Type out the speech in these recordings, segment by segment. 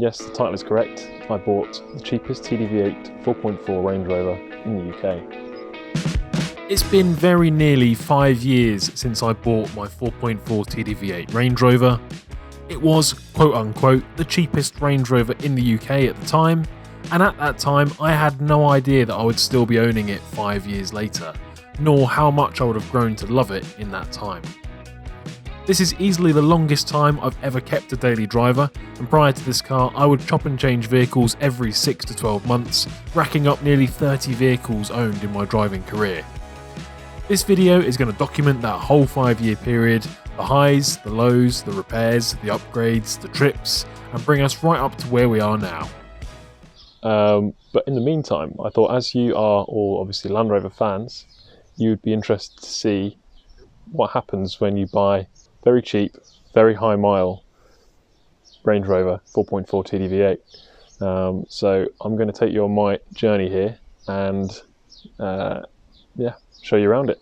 Yes, the title is correct. I bought the cheapest TDV8 4.4 Range Rover in the UK. It's been very nearly 5 years since I bought my 4.4 TDV8 Range Rover. It was, quote unquote, the cheapest Range Rover in the UK at the time, and at that time I had no idea that I would still be owning it 5 years later, nor how much I would have grown to love it in that time. This is easily the longest time I've ever kept a daily driver, and prior to this car I would chop and change vehicles every 6 to 12 months, racking up nearly 30 vehicles owned in my driving career. This video is going to document that whole 5-year period, the highs, the lows, the repairs, the upgrades, the trips, and bring us right up to where we are now. But in the meantime, I thought as you are all obviously Land Rover fans, you would be interested to see what happens when you buy very cheap, very high mile Range Rover 4.4 TDV8. So I'm going to take you on my journey here and show you around it.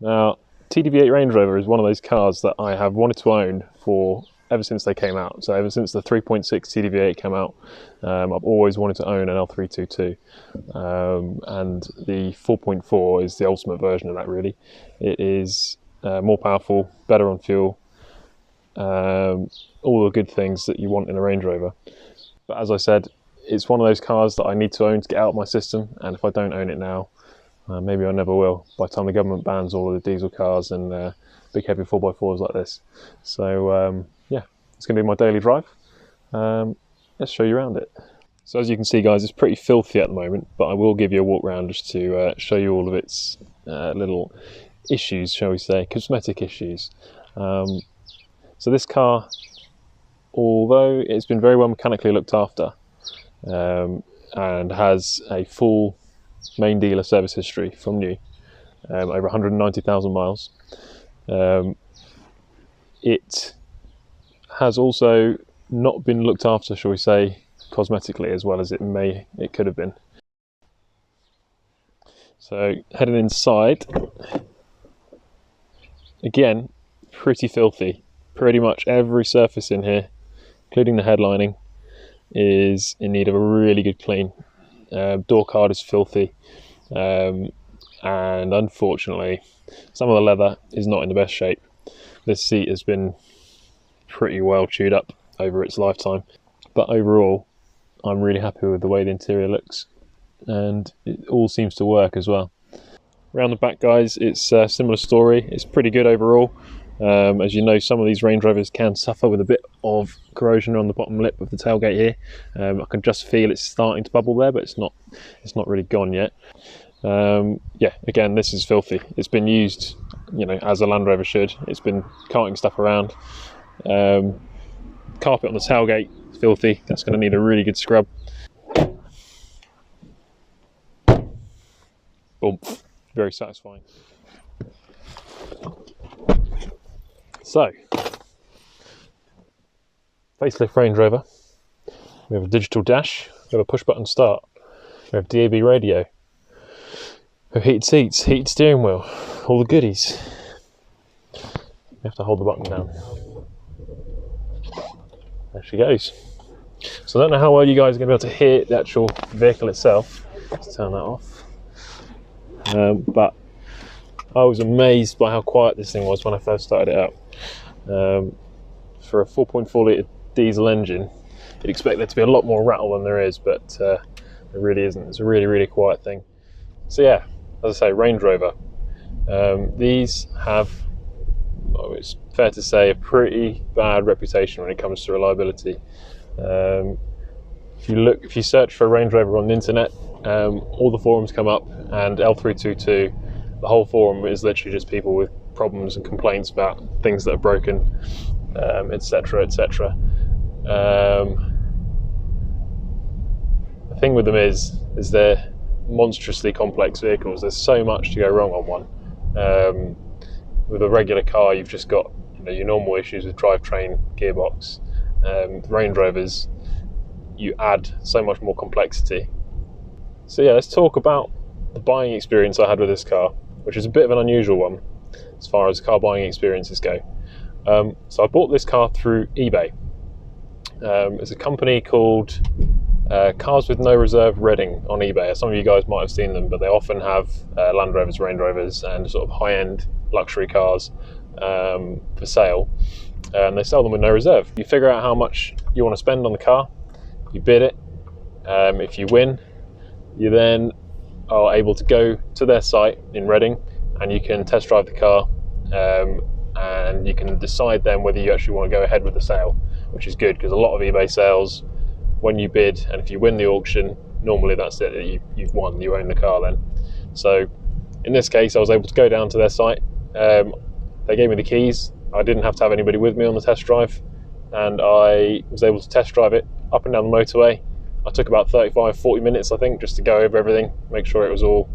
Now, TDV8 Range Rover is one of those cars that I have wanted to own for ever since they came out. So ever since the 3.6 TDV8 came out, I've always wanted to own an L322, and the 4.4 is the ultimate version of that, really. It is more powerful, better on fuel, all the good things that you want in a Range Rover. But as I said, it's one of those cars that I need to own to get out of my system, and if I don't own it now, maybe I never will, by the time the government bans all of the diesel cars and big heavy 4x4s like this. So yeah, it's going to be my daily drive. Let's show you around it. So as you can see, guys, it's pretty filthy at the moment, but I will give you a walk around just to show you all of its little issues, shall we say, cosmetic issues. So this car, although it's been very well mechanically looked after and has a full main dealer service history from new, over 190,000 miles, it has also not been looked after, shall we say, cosmetically as well as it could have been. So heading inside, again, pretty filthy. Pretty much every surface in here, including the headlining, is in need of a really good clean. Door card is filthy, and unfortunately some of the leather is not in the best shape. This seat has been pretty well chewed up over its lifetime, but overall I'm really happy with the way the interior looks, and it all seems to work as well. Around the back, guys, it's a similar story. It's pretty good overall. As you know, some of these Range Rovers can suffer with a bit of corrosion on the bottom lip of the tailgate here. I can just feel it's starting to bubble there, but it's not really gone yet. Yeah, again, this is filthy. It's been used, you know, as a Land Rover should. It's been carting stuff around. Carpet on the tailgate, filthy. That's going to need a really good scrub. Boom. Very satisfying. So, facelift Range Rover. We have a digital dash, we have a push button start, we have DAB radio, we have heated seats, heated steering wheel, all the goodies. You have to hold the button down. There she goes. So I don't know how well you guys are going to be able to hear the actual vehicle itself. Let's turn that off. But I was amazed by how quiet this thing was when I first started it up. For a 4.4 litre diesel engine, you'd expect there to be a lot more rattle than there is, but there really isn't. It's a really, really quiet thing. So yeah, as I say, Range Rover. These have, well, it's fair to say, a pretty bad reputation when it comes to reliability. If you search for a Range Rover on the internet, all the forums come up, and L322, the whole forum is literally just people with problems and complaints about things that are broken, etc, etc. The thing with them is they're monstrously complex vehicles. There's so much to go wrong on one. With a regular car, you've just got, you know, your normal issues with drivetrain, gearbox. Range Rovers, you add so much more complexity. So yeah, let's talk about the buying experience I had with this car, which is a bit of an unusual one as far as car buying experiences go. So I bought this car through eBay. It's a company called Cars with No Reserve Reading on eBay. Some of you guys might have seen them, but they often have Land Rovers, Range Rovers, and sort of high-end luxury cars for sale. And they sell them with no reserve. You figure out how much you want to spend on the car, you bid it. If you win, you then are able to go to their site in Reading and you can test drive the car, and you can decide then whether you actually want to go ahead with the sale, which is good because a lot of eBay sales, when you bid and if you win the auction, normally that's it, you've won, you own the car then. So in this case I was able to go down to their site. They gave me the keys. I didn't have to have anybody with me on the test drive, and I was able to test drive it up and down the motorway. I took about 35-40 minutes I think just to go over everything, make sure it was all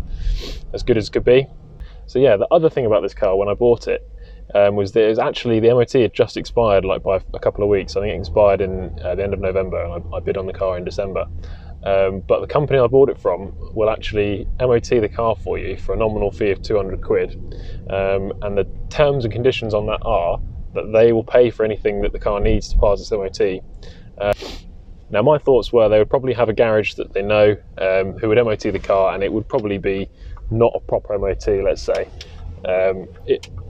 as good as could be. So yeah, the other thing about this car when I bought it was that it was actually, the MOT had just expired like by a couple of weeks. I think it expired in the end of November, and I bid on the car in December. But the company I bought it from will actually MOT the car for you for a nominal fee of 200 quid. And the terms and conditions on that are that they will pay for anything that the car needs to pass its MOT. Now my thoughts were they would probably have a garage that they know who would MOT the car, and it would probably be not a proper MOT, let's say.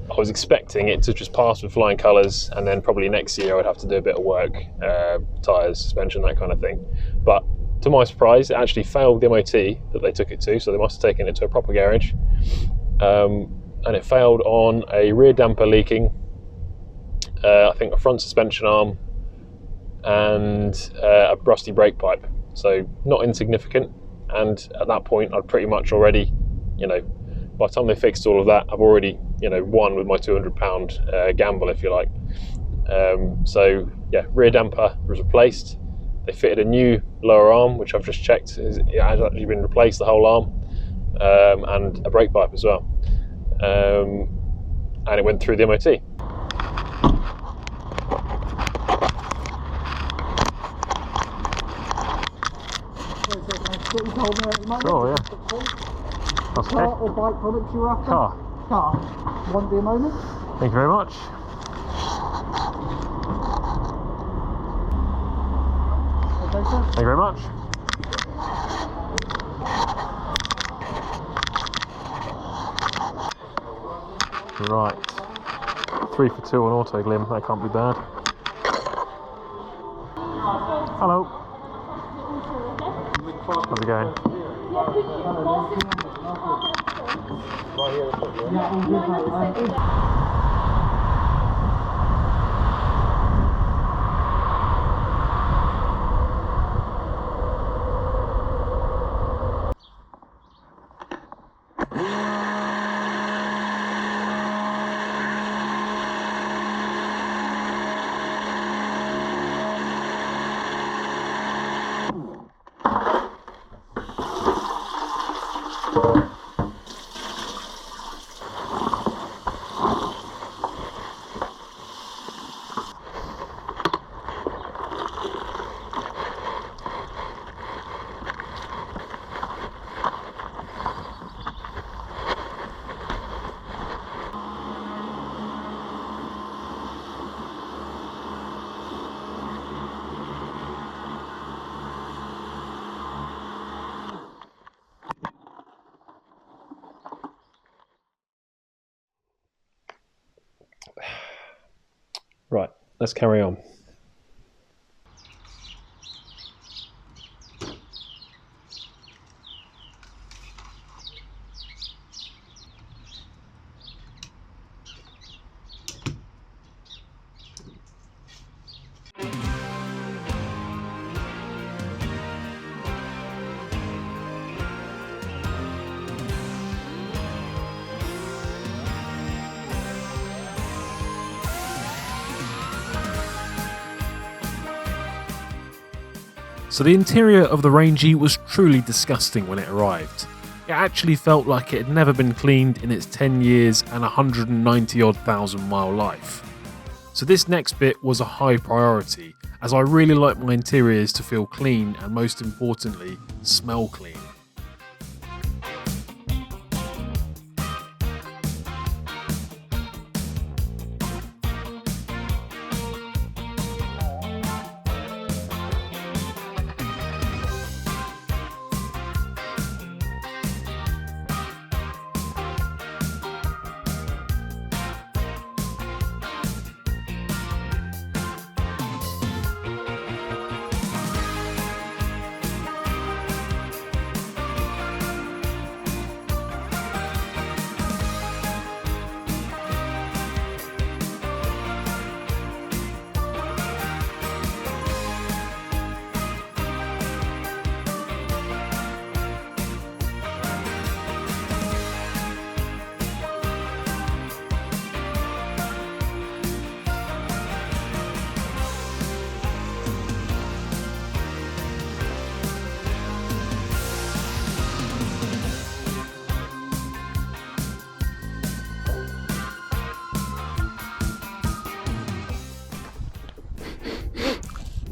I was expecting it to just pass with flying colours, and then probably next year I would have to do a bit of work, tyres, suspension, that kind of thing. But to my surprise, it actually failed the MOT that they took it to, so they must have taken it to a proper garage. And it failed on a rear damper leaking, I think a front suspension arm, and a rusty brake pipe. So not insignificant, and at that point I'd pretty much already, by the time they fixed all of that, I've already, won with my £200 gamble, if you like. So yeah, rear damper was replaced. They fitted a new lower arm, which I've just checked, it has actually been replaced, the whole arm, and a brake pipe as well. And it went through the MOT. Oh yeah. Okay. Car or bike products you're after? Car. Won't be a moment. Thank you very much. Okay, sir. Thank you very much. Right. 3 for 2 on auto glim, that can't be bad. Hello. How's it going? Right, let's carry on. So the interior of the Rangy was truly disgusting when it arrived. It actually felt like it had never been cleaned in its 10 years and 190 odd thousand mile life. So this next bit was a high priority, as I really like my interiors to feel clean and, most importantly, smell clean.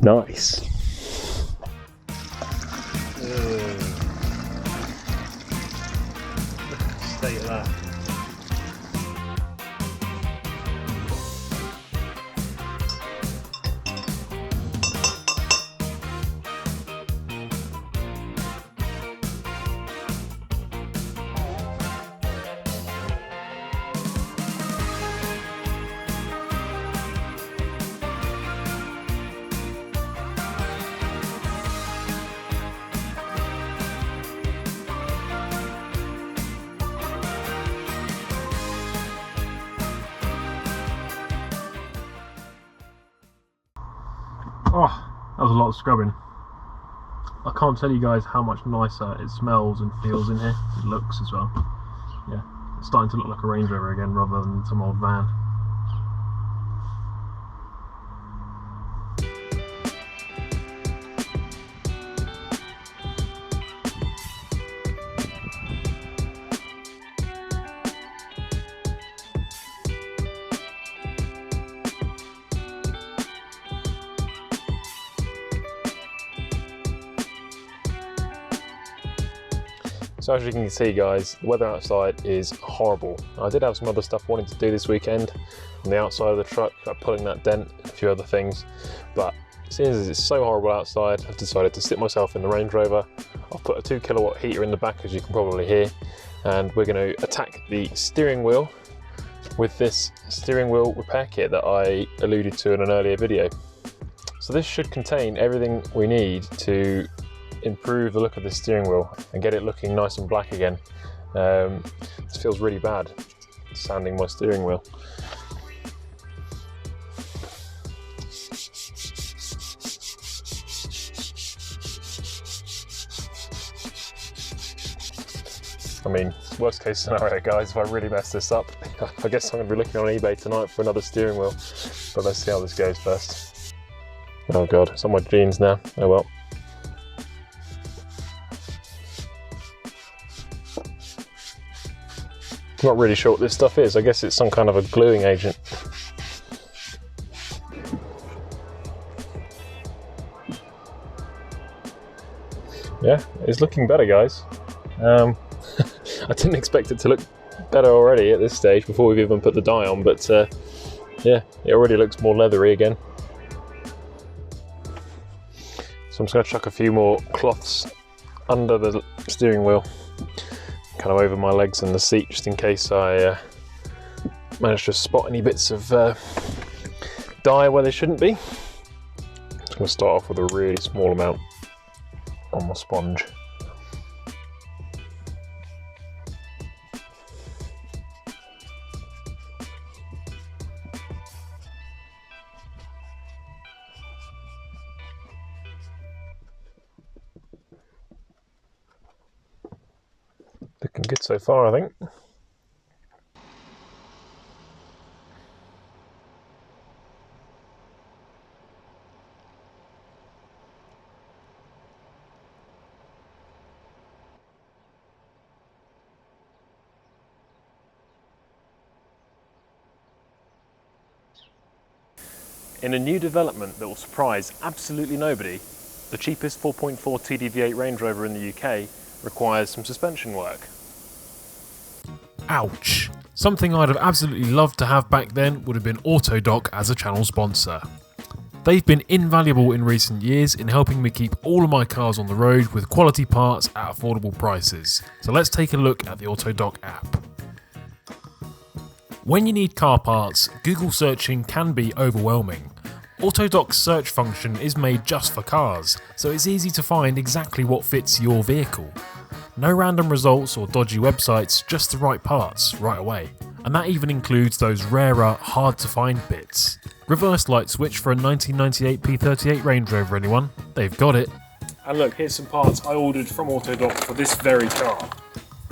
Nice. State of that. Oh, that was a lot of scrubbing. I can't tell you guys how much nicer it smells and feels in here. It looks as well. Yeah, it's starting to look like a Range Rover again rather than some old van. So as you can see guys, the weather outside is horrible. I did have some other stuff wanting to do this weekend on the outside of the truck, like pulling that dent, a few other things, but seeing as it's so horrible outside, I've decided to stick myself in the Range Rover. I've put a 2 kilowatt heater in the back, as you can probably hear, and we're going to attack the steering wheel with this steering wheel repair kit that I alluded to in an earlier video. So this should contain everything we need to improve the look of the steering wheel and get it looking nice and black again. This feels really bad, sanding my steering wheel. I mean, worst case scenario guys, if I really mess this up, I guess I'm going to be looking on eBay tonight for another steering wheel, but let's see how this goes first. Oh god, it's on my jeans now, oh well. Not really sure what this stuff is. I guess it's some kind of a gluing agent. Yeah, it's looking better guys. I didn't expect it to look better already at this stage before we've even put the dye on, but yeah, it already looks more leathery again. So I'm just going to chuck a few more cloths under the steering wheel, kind of over my legs and the seat, just in case I manage to spot any bits of dye where they shouldn't be. I'm just going to start off with a really small amount on my sponge. Looking good so far, I think. In a new development that will surprise absolutely nobody, the cheapest 4.4 TDV8 Range Rover in the UK requires some suspension work. Ouch. Something I'd have absolutely loved to have back then would have been AUTODOC as a channel sponsor. They've been invaluable in recent years in helping me keep all of my cars on the road with quality parts at affordable prices. So let's take a look at the AUTODOC app. When you need car parts, Google searching can be overwhelming. AUTODOC's search function is made just for cars, so it's easy to find exactly what fits your vehicle. No random results or dodgy websites, just the right parts right away. And that even includes those rarer, hard to find bits. Reverse light switch for a 1998 P38 Range Rover, anyone? They've got it. And look, here's some parts I ordered from AUTODOC for this very car.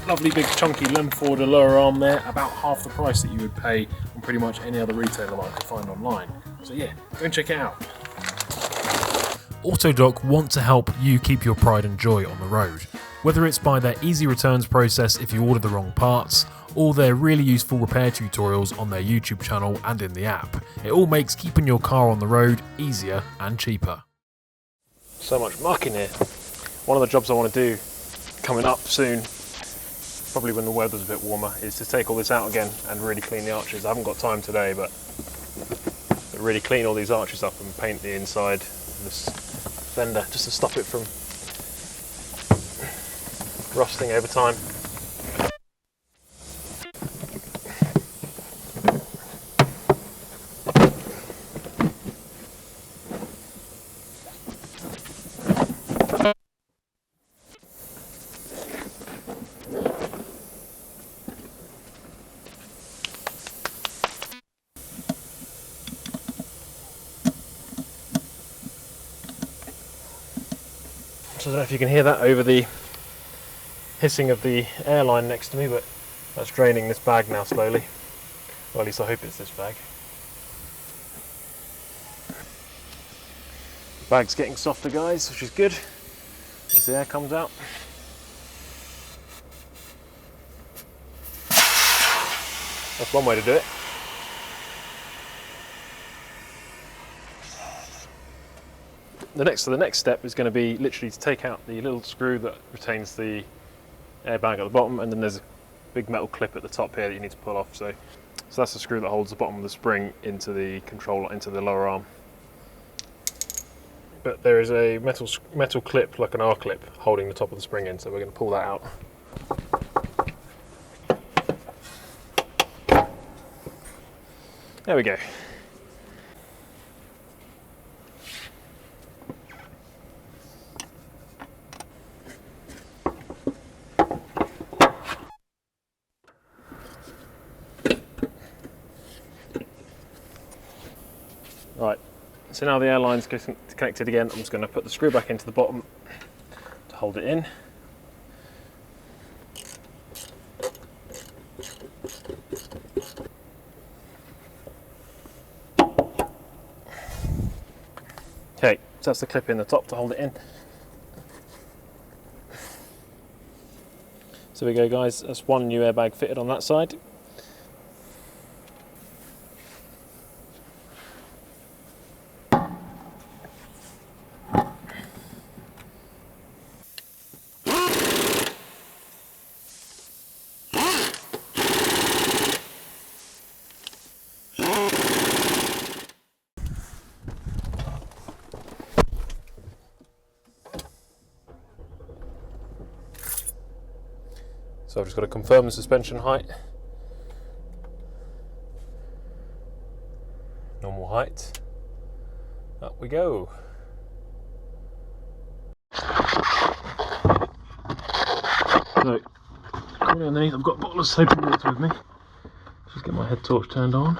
Lovely big chunky length forward lower arm there, about half the price that you would pay on pretty much any other retailer I could find online. So yeah, go and check it out. AUTODOC want to help you keep your pride and joy on the road. Whether it's by their easy returns process if you order the wrong parts, or their really useful repair tutorials on their YouTube channel and in the app, it all makes keeping your car on the road easier and cheaper. So much muck in here. One of the jobs I want to do coming up soon, probably when the weather's a bit warmer, is to take all this out again and really clean the arches. I haven't got time today, but really clean all these arches up and paint the inside of this fender just to stop it from rusting over time. So I don't know if you can hear that over the hissing of the airline next to me, but that's draining this bag now slowly. Well, at least I hope it's this bag. The bag's getting softer, guys, which is good as the air comes out. That's one way to do it. The next step is going to be literally to take out the little screw that retains the airbag at the bottom, and then there's a big metal clip at the top here that you need to pull off. So that's the screw that holds the bottom of the spring into the controller, into the lower arm. But there is a metal clip, like an R clip, holding the top of the spring in, so we're going to pull that out. There we go. Right, so now the airline's connected again, I'm just going to put the screw back into the bottom to hold it in. Okay, so that's the clip in the top to hold it in. So there we go, guys, that's one new airbag fitted on that side. So I've just got to confirm the suspension height. Normal height. Up we go. So, coming underneath, I've got a bottle of soap and water with me. Just get my head torch turned on.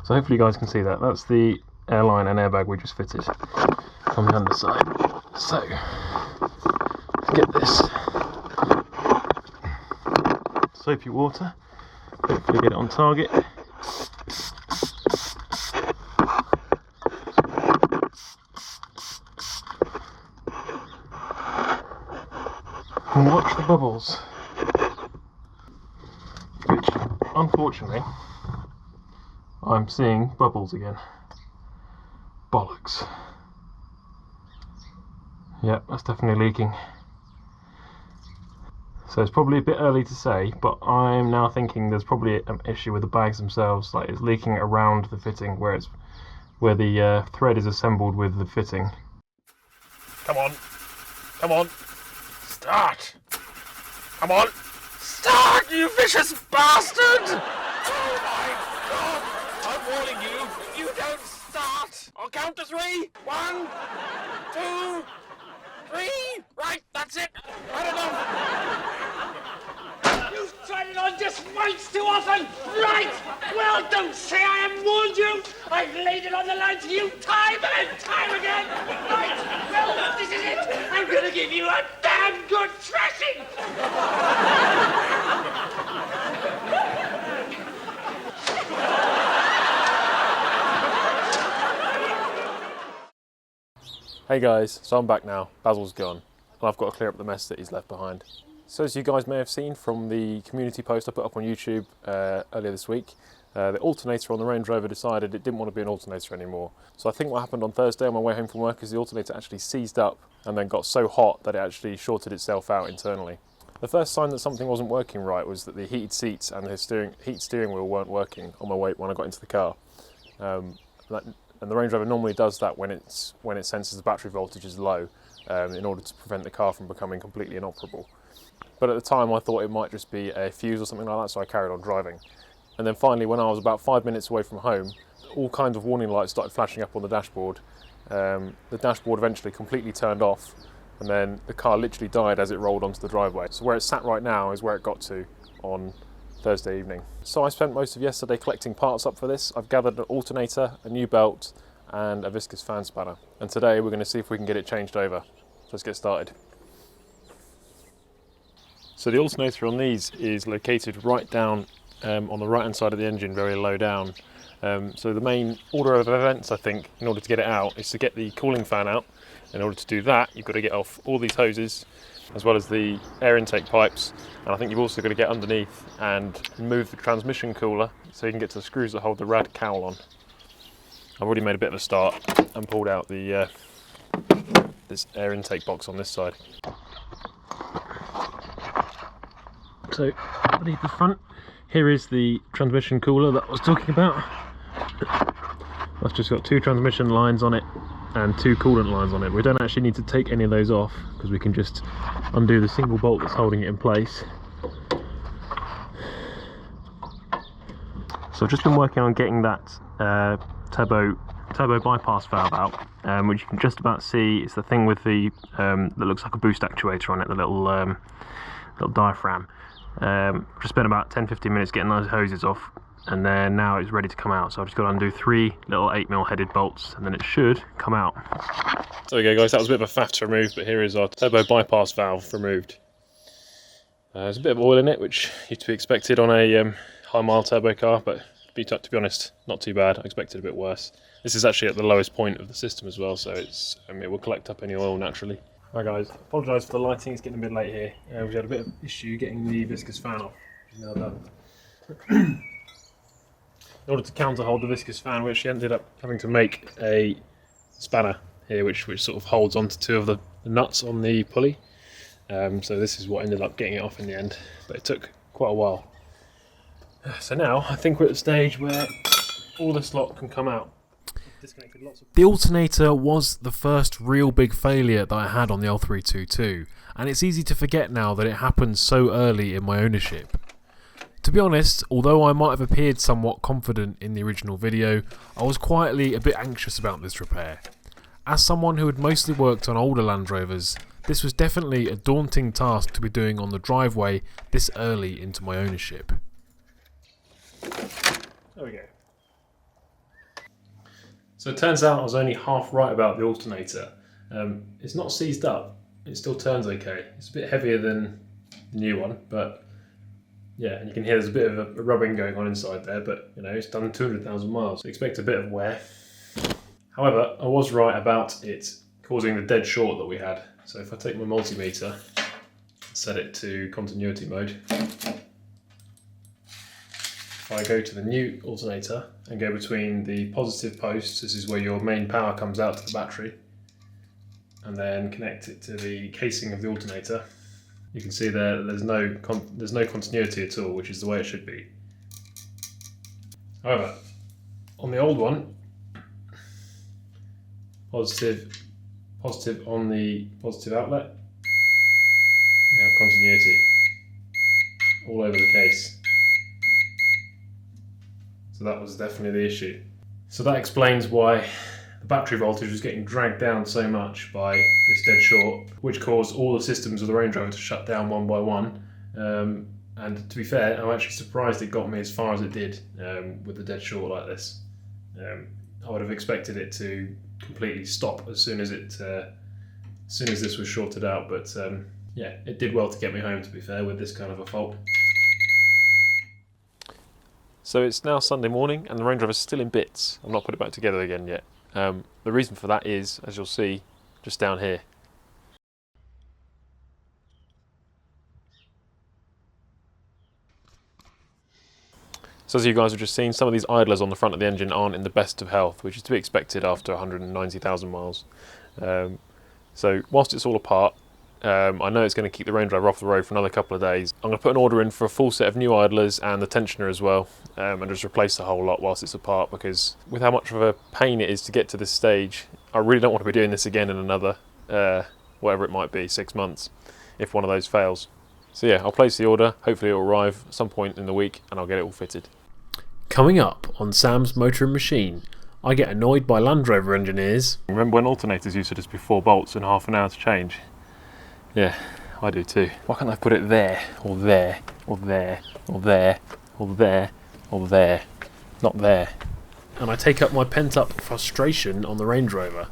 So hopefully you guys can see that. That's the airline and airbag we just fitted from the underside. So, get this soapy water, hopefully get it on target. And watch the bubbles, which unfortunately I'm seeing bubbles again. Bollocks. Yep, that's definitely leaking. So it's probably a bit early to say, but I'm now thinking there's probably an issue with the bags themselves, like it's leaking around the fitting where the thread is assembled with the fitting. Come on, come on, start! Come on, start, you vicious bastard! Oh my God! I'm warning you, if you don't start, I'll count to 3. 1, 2, 3. Right, that's it. I don't know. You've tried it on just once too often! Right! Well, don't say I haven't warned you! I've laid it on the line to you time and time again! Right! Well, this is it! I'm gonna give you a damn good thrashing! Hey guys, so I'm back now. Basil's gone, and I've got to clear up the mess that he's left behind. So as you guys may have seen from the community post I put up on YouTube earlier this week, the alternator on the Range Rover decided it didn't want to be an alternator anymore. So I think what happened on Thursday on my way home from work is the alternator actually seized up and then got so hot that it actually shorted itself out internally. The first sign that something wasn't working right was that the heated seats and the heated steering wheel weren't working on my way when I got into the car. And the Range Rover normally does that when it senses the battery voltage is low, in order to prevent the car from becoming completely inoperable. But at the time I thought it might just be a fuse or something like that, so I carried on driving. And then finally, when I was about 5 minutes away from home, all kinds of warning lights started flashing up on the dashboard. The dashboard eventually completely turned off, and then the car literally died as it rolled onto the driveway. So where it's sat right now is where it got to on Thursday evening. So I spent most of yesterday collecting parts up for this. I've gathered an alternator, a new belt, and a viscous fan spanner. And today we're going to see if we can get it changed over. So let's get started. So the alternator on these is located right down on the right hand side of the engine, very low down. So the main order of events, I think, in order to get it out, is to get the cooling fan out. In order to do that, you've got to get off all these hoses, as well as the air intake pipes, and I think you've also got to get underneath and move the transmission cooler so you can get to the screws that hold the rad cowl on. I've already made a bit of a start and pulled out the this air intake box on this side. So underneath the front, here is the transmission cooler that I was talking about. That's just got 2 transmission lines on it and 2 coolant lines on it. We don't actually need to take any of those off because we can just undo the single bolt that's holding it in place. So I've just been working on getting that turbo bypass valve out, which you can just about see. It's the thing with the that looks like a boost actuator on it, the little diaphragm. Just spent about 10-15 minutes getting those hoses off, and then now it's ready to come out. So I've just got to undo 3 little 8mm headed bolts, and then it should come out. So there we go, guys. That was a bit of a faff to remove, but here is our turbo bypass valve removed. There's a bit of oil in it, which is to be expected on a high mile turbo car, but to be honest, not too bad. I expected a bit worse. This is actually at the lowest point of the system as well, so it will collect up any oil naturally. Right guys, apologise for the lighting, it's getting a bit late here. We had a bit of issue getting the viscous fan off, which is now done. In order to counter hold the viscous fan, we actually ended up having to make a spanner here, which sort of holds onto 2 of the nuts on the pulley. So this is what ended up getting it off in the end, but it took quite a while. So now I think we're at the stage where all this lot can come out. The alternator was the first real big failure that I had on the L322, and it's easy to forget now that it happened so early in my ownership. To be honest, although I might have appeared somewhat confident in the original video, I was quietly a bit anxious about this repair. As someone who had mostly worked on older Land Rovers, this was definitely a daunting task to be doing on the driveway this early into my ownership. There we go. So it turns out I was only half right about the alternator. It's not seized up, it still turns okay. It's a bit heavier than the new one, but yeah, and you can hear there's a bit of a rubbing going on inside there, but you know, it's done 200,000 miles, so expect a bit of wear. However, I was right about it causing the dead short that we had. So if I take my multimeter and set it to continuity mode, if I go to the new alternator and go between the positive posts, this is where your main power comes out to the battery, and then connect it to the casing of the alternator, you can see there's no continuity at all, which is the way it should be. However, on the old one, positive on the positive outlet, we have continuity all over the case. So that was definitely the issue. So that explains why the battery voltage was getting dragged down so much by this dead short, which caused all the systems of the Range Rover to shut down one by one. And to be fair, I'm actually surprised it got me as far as it did with the dead short like this. I would have expected it to completely stop as soon as this was shorted out, but yeah, it did well to get me home, to be fair, with this kind of a fault. So it's now Sunday morning and the Range Rover is still in bits. I've not put it back together again yet. The reason for that is, as you'll see, just down here. So as you guys have just seen, some of these idlers on the front of the engine aren't in the best of health, which is to be expected after 190,000 miles. So whilst it's all apart, I know it's going to keep the Range Rover off the road for another couple of days. I'm going to put an order in for a full set of new idlers and the tensioner as well, and just replace the whole lot whilst it's apart, because with how much of a pain it is to get to this stage, I really don't want to be doing this again in another, whatever it might be, 6 months, if one of those fails. So yeah, I'll place the order, hopefully it'll arrive at some point in the week and I'll get it all fitted. Coming up on Sam's Motor and Machine, I get annoyed by Land Rover engineers. Remember when alternators used to just be 4 bolts and half an hour to change? Yeah, I do too. Why can't I put it there, or there, or there, or there, or there, or there? Not there. And I take up my pent-up frustration on the Range Rover.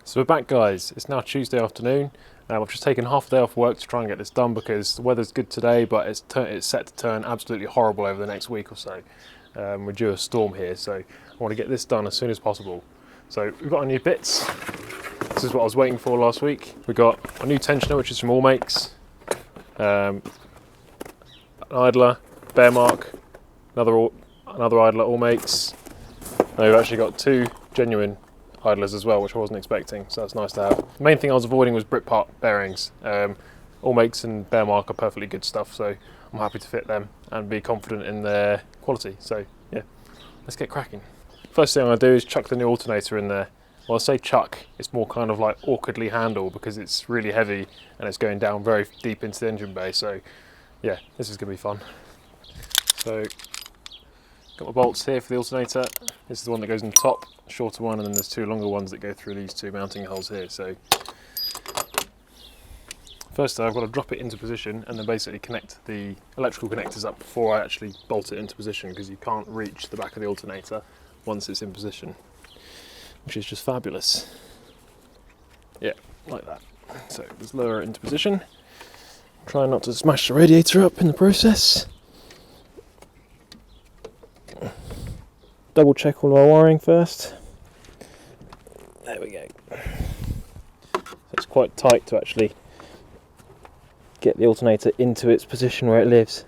So we're back, guys. It's now Tuesday afternoon. I've just taken half a day off work to try and get this done because the weather's good today, but it's set to turn absolutely horrible over the next week or so. We're due a storm here, so I want to get this done as soon as possible. So we've got our new bits. This is what I was waiting for last week. We've got a new tensioner, which is from All Makes, an idler, Bear Mark, another idler, All Makes. And we've actually got 2 genuine idlers as well, which I wasn't expecting, so that's nice to have. The main thing I was avoiding was Britpart bearings. All Makes and Bear Mark are perfectly good stuff, so I'm happy to fit them and be confident in their quality. So yeah, let's get cracking. First thing I'm going to do is chuck the new alternator in there. Well, I say chuck, it's more kind of like awkwardly handle because it's really heavy and it's going down very deep into the engine bay, so yeah, this is going to be fun. So got my bolts here for the alternator. This is the one that goes in the top, shorter one, and then there's 2 longer ones that go through these 2 mounting holes here. So first I've got to drop it into position and then basically connect the electrical connectors up before I actually bolt it into position, because you can't reach the back of the alternator once it's in position, which is just fabulous. Yeah, like that. So let's lower it into position. Try not to smash the radiator up in the process. Double check all our wiring first. There we go. So it's quite tight to actually get the alternator into its position where it lives.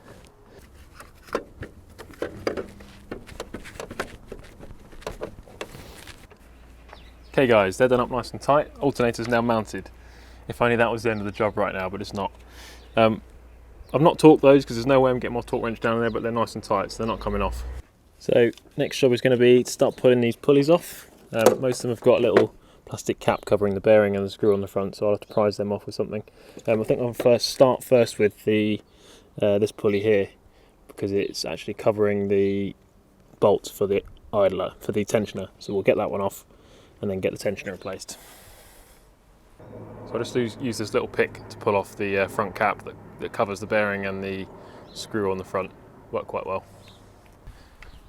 Okay guys, they're done up nice and tight. Alternator's now mounted. If only that was the end of the job right now, but it's not. I've not torqued those because there's no way I'm getting my torque wrench down there, but they're nice and tight, so they're not coming off. So next job is going to be to start pulling these pulleys off. Most of them have got a little plastic cap covering the bearing and the screw on the front, so I'll have to prise them off with something. I think I'll start first with the this pulley here, because it's actually covering the bolts for the idler, for the tensioner. So we'll get that one off and then get the tensioner replaced. So I just use this little pick to pull off the front cap that covers the bearing and the screw on the front. Worked quite well.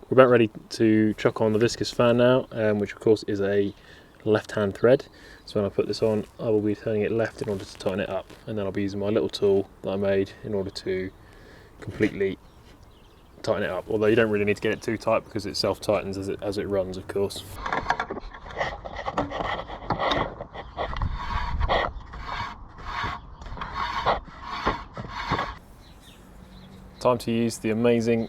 We're about ready to chuck on the viscous fan now, which of course is a left-hand thread. So when I put this on, I will be turning it left in order to tighten it up, and then I'll be using my little tool that I made in order to completely tighten it up. Although you don't really need to get it too tight because it self-tightens as it runs, of course. Time to use the amazing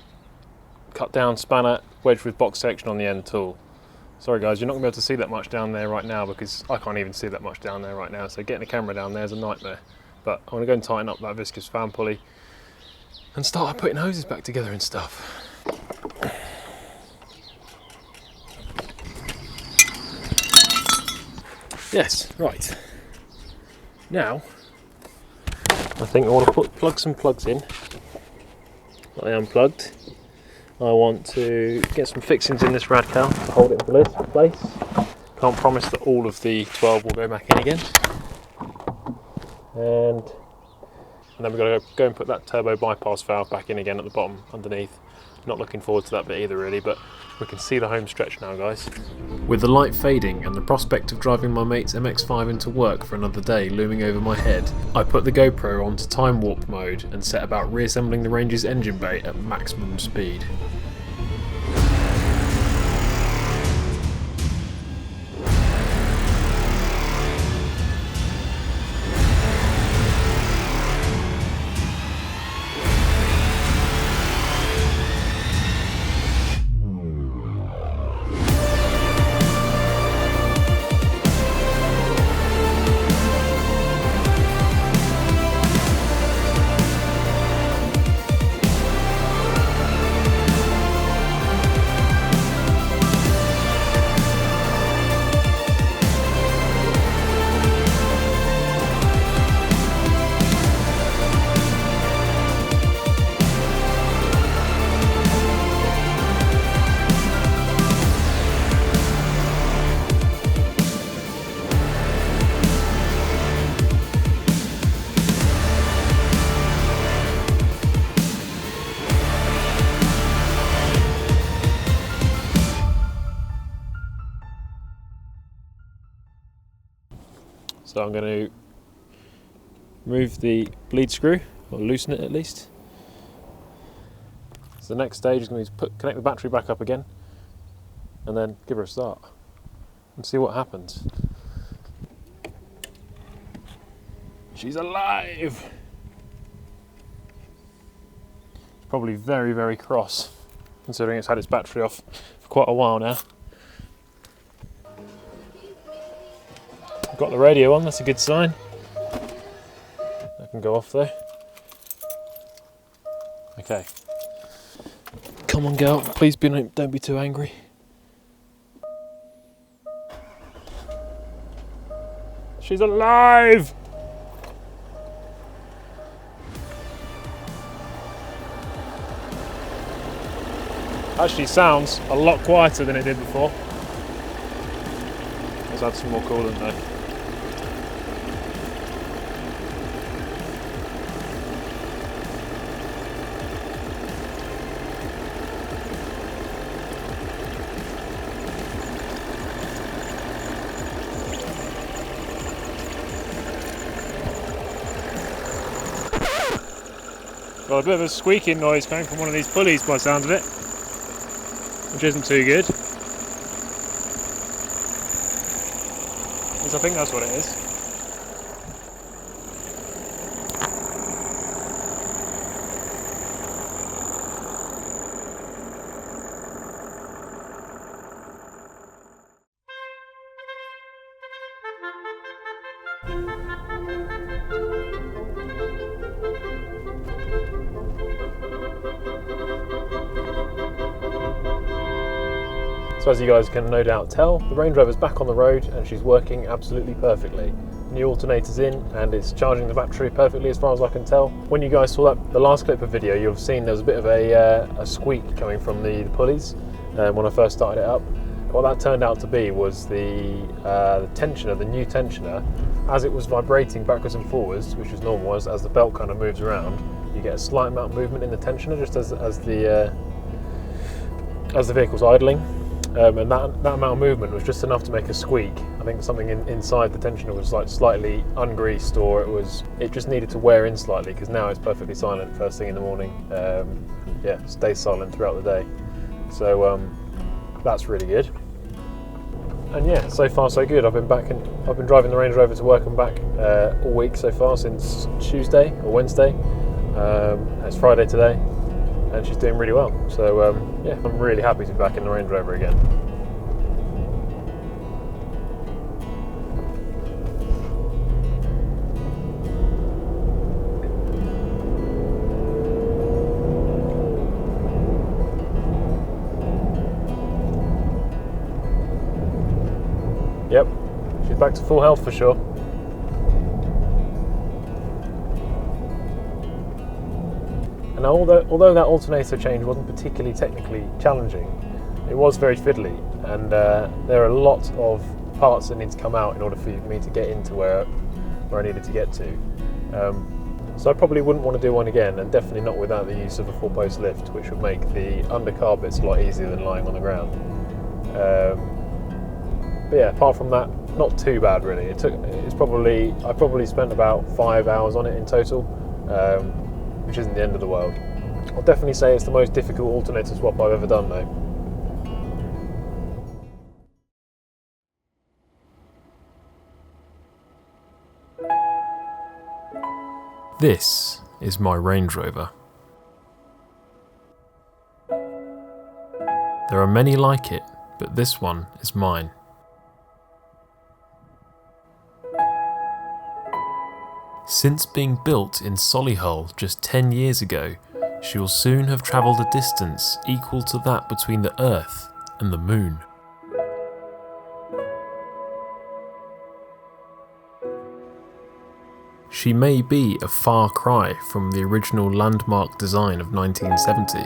cut down spanner wedged with box section on the end tool. Sorry guys, you're not going to be able to see that much down there right now because I can't even see that much down there right now, so getting the camera down there is a nightmare. But I'm going to go and tighten up that viscous fan pulley and start putting hoses back together and stuff. Yes, right. Now, I think I want to plug some plugs in. I unplugged. I want to get some fixings in this radcal to hold it in place. Can't promise that all of the 12 will go back in again. And then we've got to go and put that turbo bypass valve back in again at the bottom underneath. not looking forward to that bit either really, but we can see the home stretch now, guys. With the light fading and the prospect of driving my mate's MX-5 into work for another day looming over my head, I put the GoPro onto time warp mode and set about reassembling the Range's engine bay at maximum speed. So I'm going to remove the bleed screw, or loosen it at least. So the next stage is going to be connect the battery back up again, and then give her a start, and see what happens. She's alive! It's probably very, very cross, considering it's had its battery off for quite a while now. Got the radio on, that's a good sign. That can go off though. Okay. Come on, girl, please don't be too angry. She's alive! Actually sounds a lot quieter than it did before. Let's add some more coolant though. Got a bit of a squeaking noise coming from one of these pulleys by the sounds of it, which isn't too good. Because I think that's what it is. So as you guys can no doubt tell, the Range Rover's back on the road and she's working absolutely perfectly. New alternator's in and it's charging the battery perfectly as far as I can tell. When you guys saw the last clip of video, you'll have seen there was a bit of a squeak coming from the pulleys when I first started it up. What that turned out to be was the tensioner, the new tensioner, as it was vibrating backwards and forwards, which is normal as the belt kind of moves around, you get a slight amount of movement in the tensioner just as the vehicle's idling. And that amount of movement was just enough to make a squeak. I think something inside the tensioner was like slightly ungreased, or it just needed to wear in slightly, because now it's perfectly silent first thing in the morning. Yeah, stays silent throughout the day. So that's really good. And yeah, so far so good. I've been driving the Range Rover to work and back all week so far, since Tuesday or Wednesday. It's Friday today. And she's doing really well. So yeah, I'm really happy to be back in the Range Rover again. Yep, she's back to full health for sure. And although that alternator change wasn't particularly technically challenging, it was very fiddly, and there are a lot of parts that need to come out in order for me to get into where I needed to get to. So I probably wouldn't want to do one again, and definitely not without the use of a 4-post lift, which would make the undercar bits a lot easier than lying on the ground. But yeah, apart from that, not too bad really. I probably spent about 5 hours on it in total, which isn't the end of the world. I'll definitely say it's the most difficult alternator swap I've ever done though. This is my Range Rover. There are many like it, but this one is mine. Since being built in Solihull just 10 years ago, she will soon have travelled a distance equal to that between the Earth and the Moon. She may be a far cry from the original landmark design of 1970,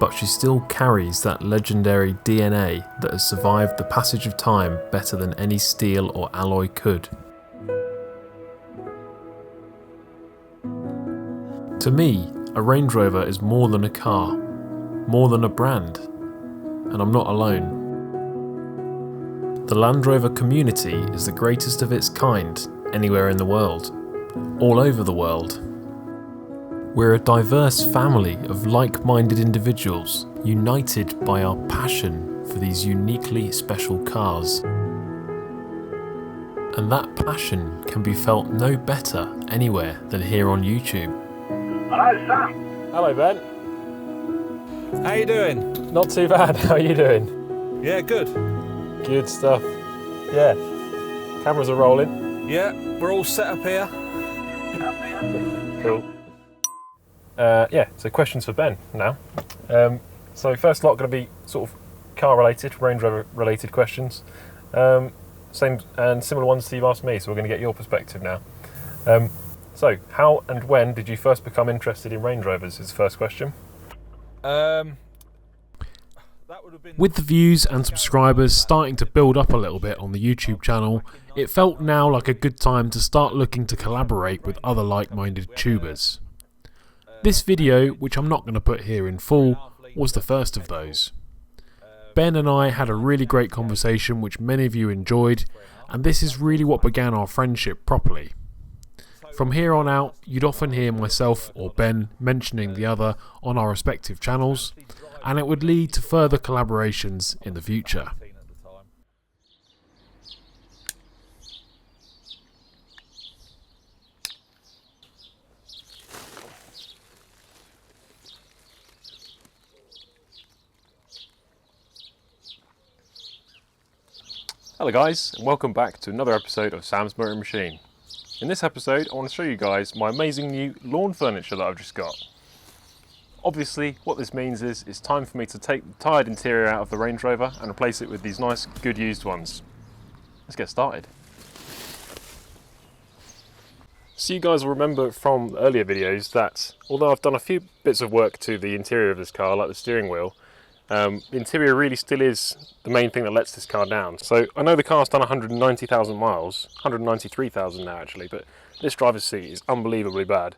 but she still carries that legendary DNA that has survived the passage of time better than any steel or alloy could. To me, a Range Rover is more than a car, more than a brand, and I'm not alone. The Land Rover community is the greatest of its kind anywhere in the world, all over the world. We're a diverse family of like-minded individuals united by our passion for these uniquely special cars. And that passion can be felt no better anywhere than here on YouTube. Hello, Sam. Hello Ben. How you doing? Not too bad, how are you doing? Yeah, good. Good stuff. Yeah, cameras are rolling. Yeah, we're all set up here. Cool. Yeah, so questions for Ben now. So first lot going to be sort of car related, Range Rover related questions. Same and similar ones to you've asked me, so we're going to get your perspective now. So how and when did you first become interested in Range Rovers is the first question. With the views and subscribers starting to build up a little bit on the YouTube channel, it felt now like a good time to start looking to collaborate with other like-minded tubers. This video, which I'm not going to put here in full, was the first of those. Ben and I had a really great conversation which many of you enjoyed, and this is really what began our friendship properly. From here on out, you'd often hear myself or Ben mentioning the other on our respective channels, and it would lead to further collaborations in the future. Hello guys, and welcome back to another episode of Sam's Motoring Machine. In this episode, I want to show you guys my amazing new lawn furniture that I've just got. Obviously, what this means is it's time for me to take the tired interior out of the Range Rover and replace it with these nice, good used ones. Let's get started. So you guys will remember from earlier videos that although I've done a few bits of work to the interior of this car, like the steering wheel, the interior really still is the main thing that lets this car down. So I know the car's done 190,000 miles, 193,000 now actually, but this driver's seat is unbelievably bad.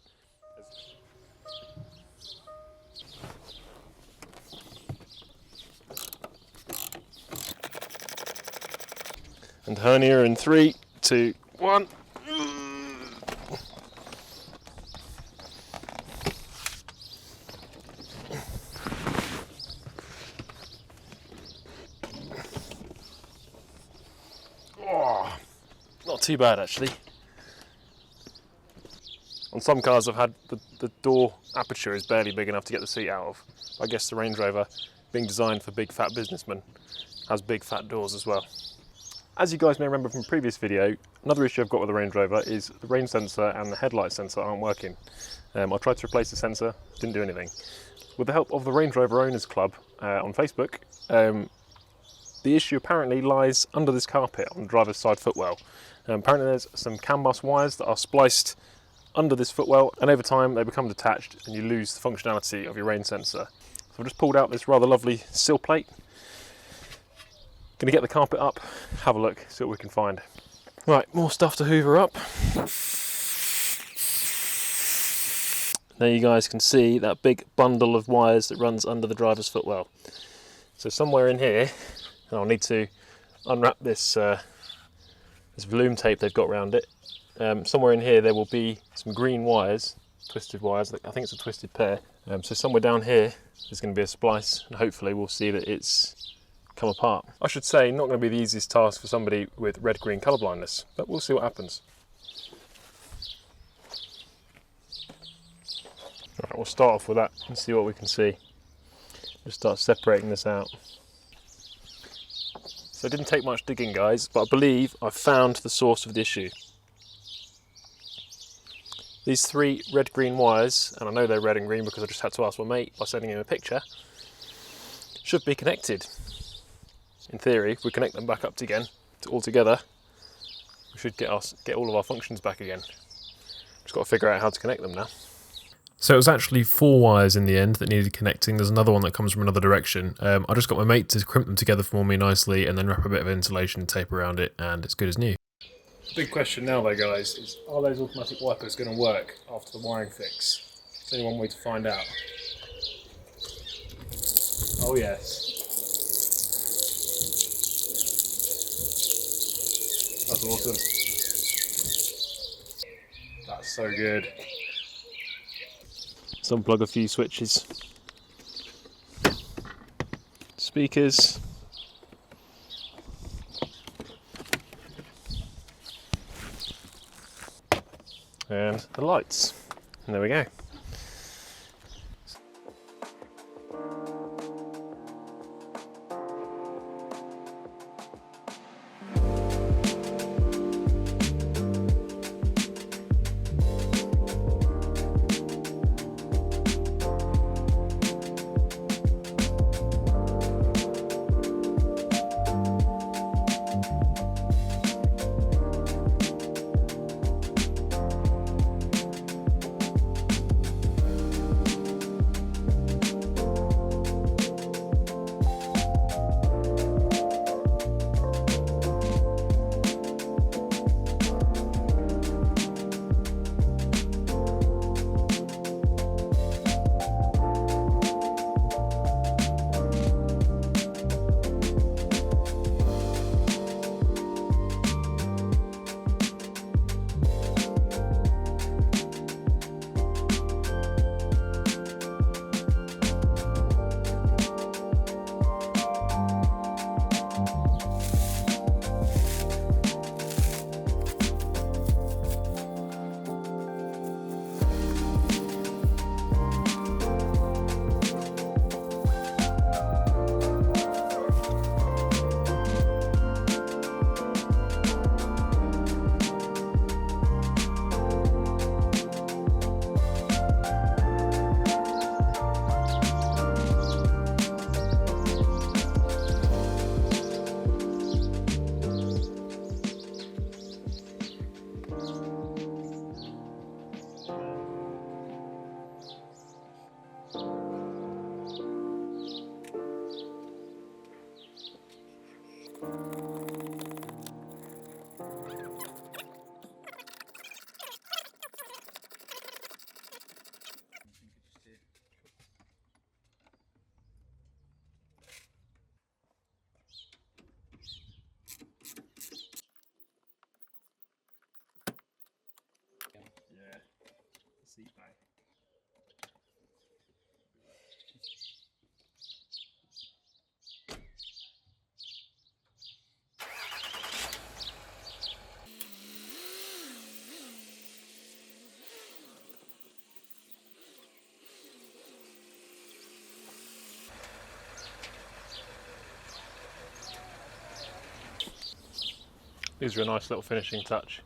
And hernia in 3, 2, 1. Oh, not too bad actually. On some cars I've had the door aperture is barely big enough to get the seat out of. I guess the Range Rover, being designed for big fat businessmen, has big fat doors as well. As you guys may remember from a previous video, another issue I've got with the Range Rover is the range sensor and the headlight sensor aren't working. I tried to replace the sensor, didn't do anything. With the help of the Range Rover Owners Club on Facebook, the issue apparently lies under this carpet on the driver's side footwell. Apparently there's some CAN bus wires that are spliced under this footwell, and over time they become detached and you lose the functionality of your range sensor. So I've just pulled out this rather lovely sill plate. Gonna get the carpet up, have a look, see what we can find. Right, more stuff to hoover up. There you guys can see that big bundle of wires that runs under the driver's footwell. So somewhere in here, and I'll need to unwrap this this volume tape they've got around it. Somewhere in here there will be some green wires, twisted wires. I think it's a twisted pair. So somewhere down here there's going to be a splice, and hopefully we'll see that it's come apart. I should say, not going to be the easiest task for somebody with red-green colour blindness, but we'll see what happens. Right, we'll start off with that and see what we can see. Just start separating this out. So it didn't take much digging, guys, but I believe I've found the source of the issue. These 3 red-green wires, and I know they're red and green because I just had to ask my mate by sending him a picture, should be connected. In theory, if we connect them back up again, all together, we should get all of our functions back again. Just got to figure out how to connect them now. So it was actually 4 wires in the end that needed connecting. There's another one that comes from another direction. I just got my mate to crimp them together for me nicely and then wrap a bit of insulation tape around it, and it's good as new. Big question now though, guys, is are those automatic wipers going to work after the wiring fix? There's only one way to find out. Oh yes. That's awesome. That's so good. Let's unplug a few switches. Speakers. And the lights. And there we go. seat back. These are a nice little finishing touch.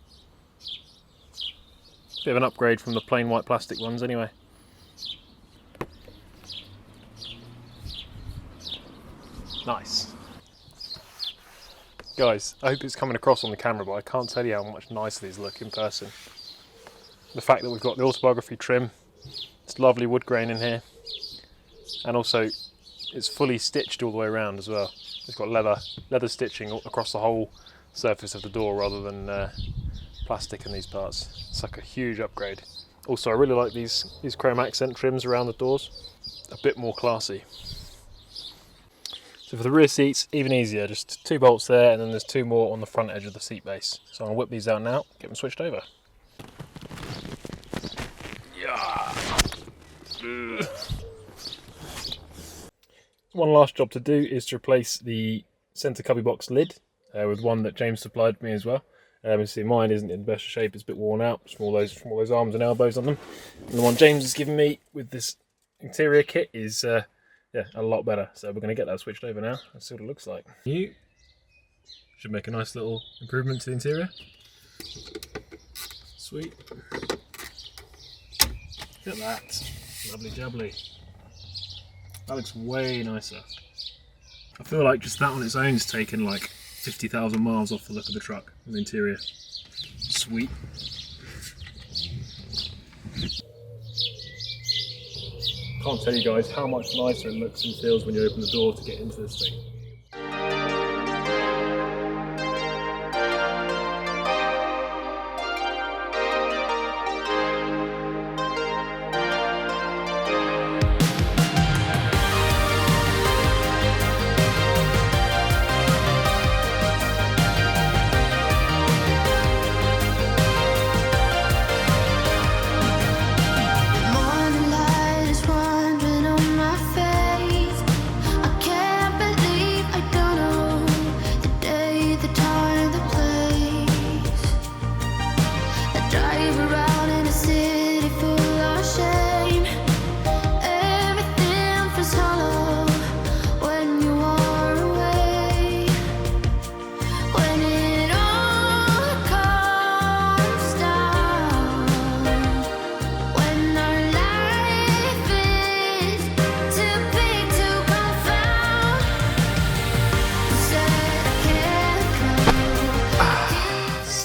Bit of an upgrade from the plain white plastic ones anyway. Nice. Guys, I hope it's coming across on the camera, but I can't tell you how much nicer these look in person. The fact that we've got the autobiography trim, it's lovely wood grain in here, and also it's fully stitched all the way around as well. It's got leather stitching across the whole surface of the door rather than plastic in these parts. It's like a huge upgrade. Also, I really like these chrome accent trims around the doors. A bit more classy. So for the rear seats, even easier. Just 2 bolts there, and then there's 2 more on the front edge of the seat base. So I'll whip these out now, get them switched over. Yeah. One last job to do is to replace the centre cubby box lid with one that James supplied me as well. You see mine isn't in the best shape, it's a bit worn out, from all those arms and elbows on them. And the one James has given me with this interior kit is yeah, a lot better. So we're going to get that switched over now and see what it looks like. You should make a nice little improvement to the interior. Sweet. Look at that. Lovely jubbly. That looks way nicer. I feel like just that on its own has taken like 50,000 miles off the look of the truck and the interior. Sweet. Can't tell you guys how much nicer it looks and feels when you open the door to get into this thing.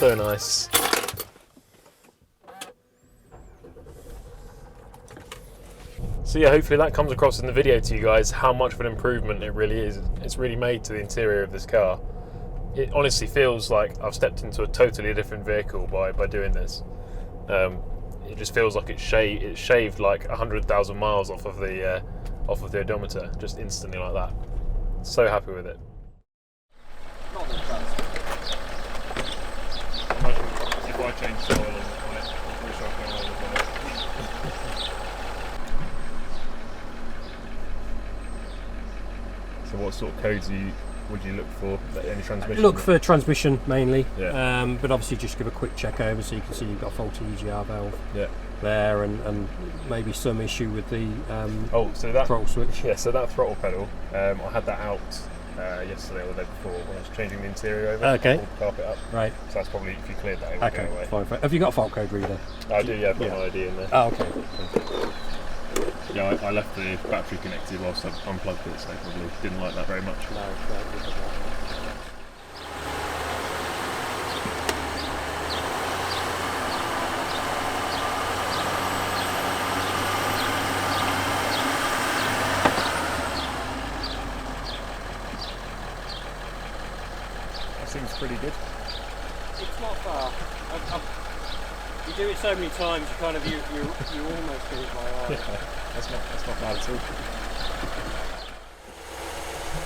So nice. So yeah, hopefully that comes across in the video to you guys how much of an improvement it really is. It's really made to the interior of this car. It honestly feels like I've stepped into a totally different vehicle by doing this. It just feels like it shaved like 100,000 miles off of the odometer just instantly like that. So happy with it. Imagine if I changed the oil on it, I'm pretty sure I can oil as well. So what sort of codes would you look for? Any transmission? Look for transmission mainly, yeah. But obviously just give a quick check over so you can see you've got a faulty EGR valve there, and maybe some issue with the throttle switch. Yeah, so that throttle pedal, I had that out yesterday or the day before when I was changing the interior over. Okay. Pulled the carpet up. Right. So that's probably, if you cleared that, it would go away. Fine. Have you got a fault code reader? I do, yeah, I've got my ID in there. Oh, okay. Yeah, I left the battery connected whilst I unplugged it, so I probably didn't like that very much. No. Seems pretty good. It's not far. You do it so many times, you kind of you almost get it by eye. Yeah, that's not bad at all.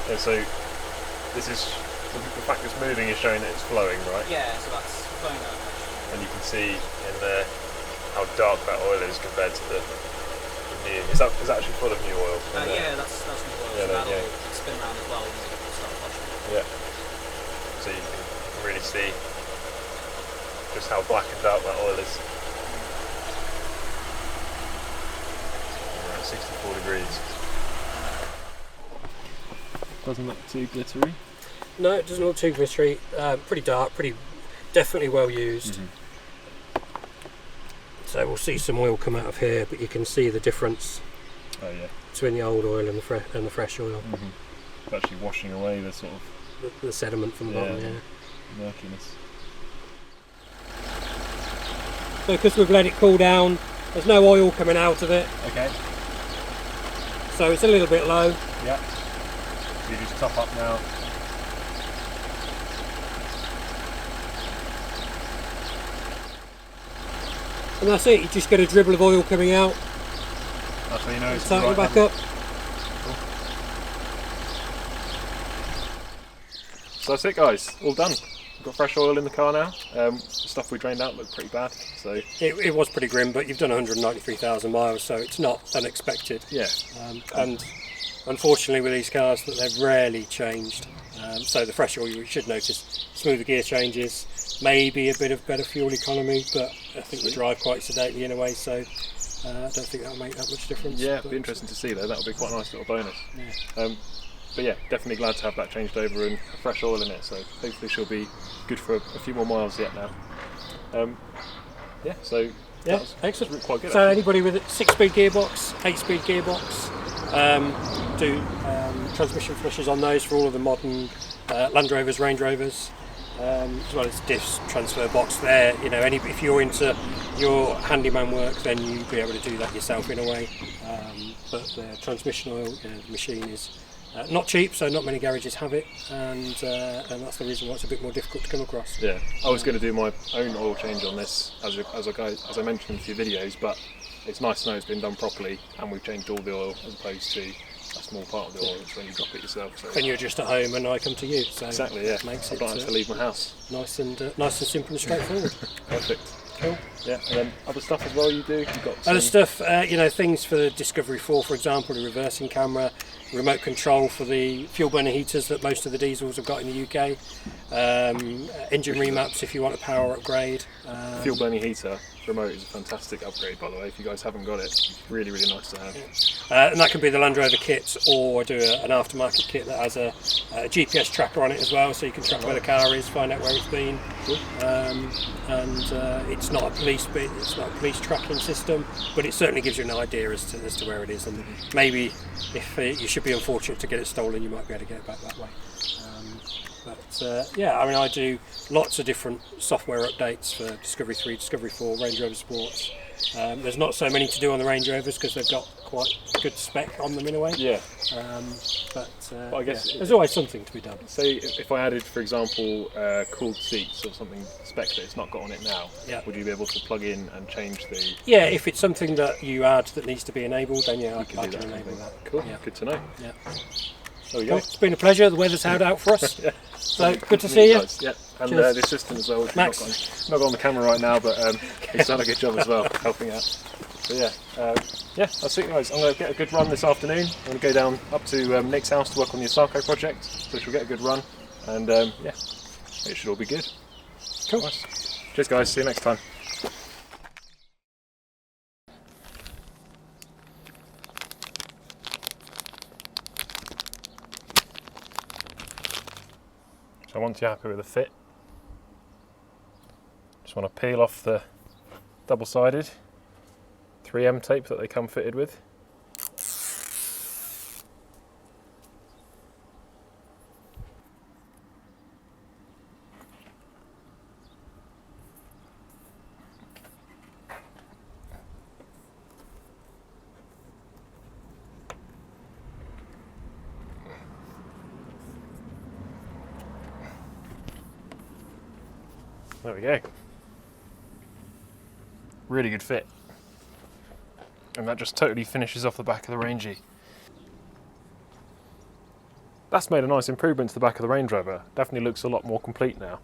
Yeah, so this is the fact it's moving is showing that it's flowing, right? Yeah, so that's flowing out. And you can see in there how dark that oil is compared to the new. Is that actually full of new oil? Yeah, that's new oil. Yeah, so that'll spin around as well and start flushing. Yeah. So you can really see just how blackened out that oil is. Around 64 degrees. Doesn't look too glittery. No, it doesn't look too glittery. Pretty dark, definitely well used. Mm-hmm. So we'll see some oil come out of here, but you can see the difference between the old oil and the fresh oil. Mm-hmm. It's actually washing away the sort of the sediment from the bottom, murkiness. So because we've let it cool down, there's no oil coming out of it. Okay. So it's a little bit low. Yeah. So you just top up now. And that's it, you just get a dribble of oil coming out. That's how you know it's tighten right it back up. Cool. So that's it guys, all done. We've got fresh oil in the car now. The stuff we drained out looked pretty bad. So it was pretty grim, but you've done 193,000 miles, so it's not unexpected. Yeah. And unfortunately with these cars, that they've rarely changed. So the fresh oil, you should notice smoother gear changes, maybe a bit of better fuel economy, but I think we drive quite sedately in a way, so I don't think that'll make that much difference. Yeah, it'll be interesting to see though. That'll be quite a nice little bonus. Yeah. But yeah, definitely glad to have that changed over and fresh oil in it. So hopefully she'll be good for a few more miles yet now. Yeah, so yeah, excellent. Quite good. So actually. anybody with a 6-speed gearbox, 8-speed gearbox, do transmission flushes on those for all of the modern Land Rovers, Range Rovers, as well as diffs, transfer box there. You know, if you're into your handyman work, then you'd be able to do that yourself in a way. But the transmission oil, the machine is not cheap, so not many garages have it, and that's the reason why it's a bit more difficult to come across. Yeah, I was going to do my own oil change on this, as I mentioned in a few videos, but it's nice to know it's been done properly, and we've changed all the oil as opposed to a small part of the oil, which when you drop it yourself. So. Then you're just at home, and I come to you. So exactly, yeah. Makes I don't have to leave my house. Nice and simple and straightforward. Perfect. Cool. Yeah, and then other stuff as well you do? You've got other stuff, things for the Discovery 4, for example, the reversing camera, remote control for the fuel burner heaters that most of the diesels have got in the UK, engine remaps if you want a power upgrade. Fuel burning heater remote is a fantastic upgrade, by the way. If you guys haven't got it, really, really nice to have. Yeah. And that can be the Land Rover kit, or do an aftermarket kit that has a GPS tracker on it as well, so you can track where the car is, find out where it's been. Cool. It's not a police tracking system, but it certainly gives you an idea as to where it is, and maybe if you should be unfortunate to get it stolen, you might be able to get it back that way. Yeah, I mean, I do lots of different software updates for Discovery 3, Discovery 4, Range Rover Sports. There's not so many to do on the Range Rovers because they've got quite good spec on them in a way. Yeah. But I guess there's always something to be done. Say if I added, for example, cooled seats or something spec that it's not got on it now, would you be able to plug in and change the... Yeah, if it's something that you add that needs to be enabled, then I can enable that. Cool, good to know. Yeah. There we go. It's been a pleasure. The weather's held out for us. Yeah. So good to see you. Yeah, and the assistant as well, which Max. Not got on the camera right now, but he's done a good job as well, helping out. So yeah, that's it guys. I'm going to get a good run this afternoon. I'm going to go down up to Nick's house to work on the Asako project, which will get a good run, and yeah, it should all be good. Cool. Nice. Cheers guys, see you next time. So once you're happy with the fit, just want to peel off the double-sided 3M tape that they come fitted with. There we go. Really good fit. And that just totally finishes off the back of the Rangey. That's made a nice improvement to the back of the Range Rover. Definitely looks a lot more complete now.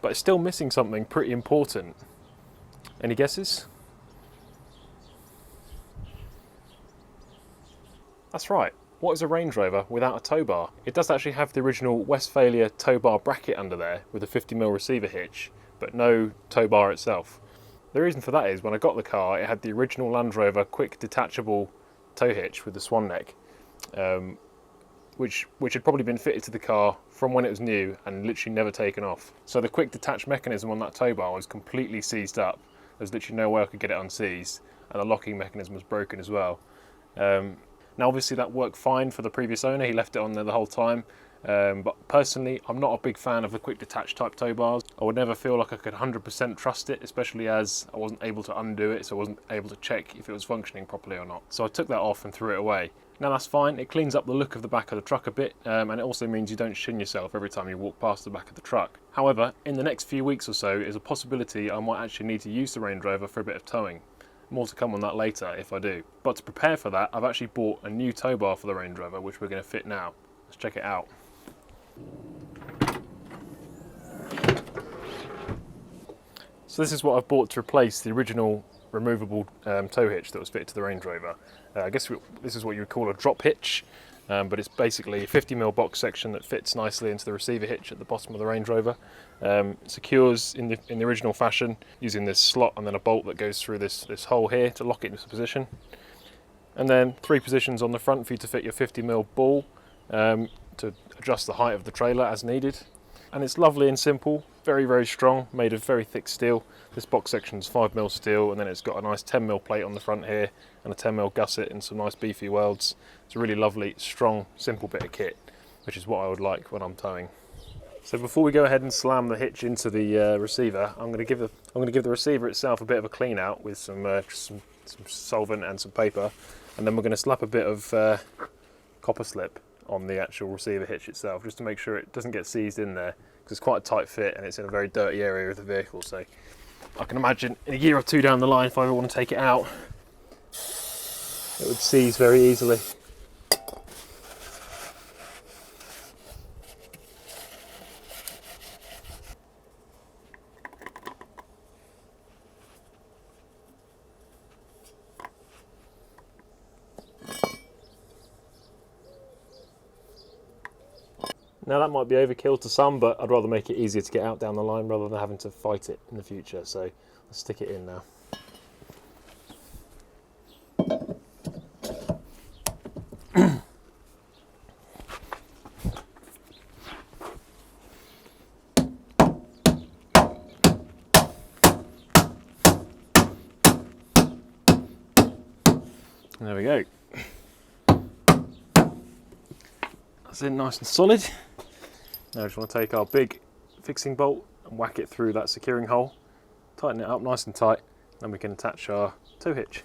But it's still missing something pretty important. Any guesses? That's right. What is a Range Rover without a tow bar? It does actually have the original Westphalia tow bar bracket under there with a 50mm receiver hitch, but no tow bar itself. The reason for that is when I got the car, it had the original Land Rover quick detachable tow hitch with the swan neck, which had probably been fitted to the car from when it was new and literally never taken off. So the quick detach mechanism on that tow bar was completely seized up. There's literally no way I could get it unseized, and the locking mechanism was broken as well. Now obviously that worked fine for the previous owner, he left it on there the whole time, But personally, I'm not a big fan of the quick detach type tow bars. I would never feel like I could 100% trust it, especially as I wasn't able to undo it, so I wasn't able to check if it was functioning properly or not. So I took that off and threw it away. Now that's fine, it cleans up the look of the back of the truck a bit, and it also means you don't shin yourself every time you walk past the back of the truck. However, in the next few weeks or so, is a possibility I might actually need to use the Range Rover for a bit of towing. More to come on that later if I do. But to prepare for that, I've actually bought a new tow bar for the Range Rover, which we're going to fit now. Let's check it out. So this is what I've bought to replace the original removable tow hitch that was fitted to the Range Rover. I guess this is what you would call a drop hitch, but it's basically a 50mm box section that fits nicely into the receiver hitch at the bottom of the Range Rover. Secures in the original fashion using this slot and then a bolt that goes through this hole here to lock it into position. And then 3 positions on the front for you to fit your 50mm ball to adjust the height of the trailer as needed. And it's lovely and simple, very, very strong, made of very thick steel. This box section is 5mm steel, and then it's got a nice 10mm plate on the front here and a 10mm gusset and some nice beefy welds. It's a really lovely, strong, simple bit of kit, which is what I would like when I'm towing. So before we go ahead and slam the hitch into the receiver, I'm going to give the receiver itself a bit of a clean out with some solvent and some paper, and then we're going to slap a bit of copper slip on the actual receiver hitch itself, just to make sure it doesn't get seized in there, because it's quite a tight fit and it's in a very dirty area of the vehicle. So I can imagine in a year or two down the line, if I ever want to take it out, it would seize very easily. Now that might be overkill to some, but I'd rather make it easier to get out down the line rather than having to fight it in the future. So let's stick it in now. There we go. That's in nice and solid. Now I just want to take our big fixing bolt and whack it through that securing hole, tighten it up nice and tight, then we can attach our tow hitch.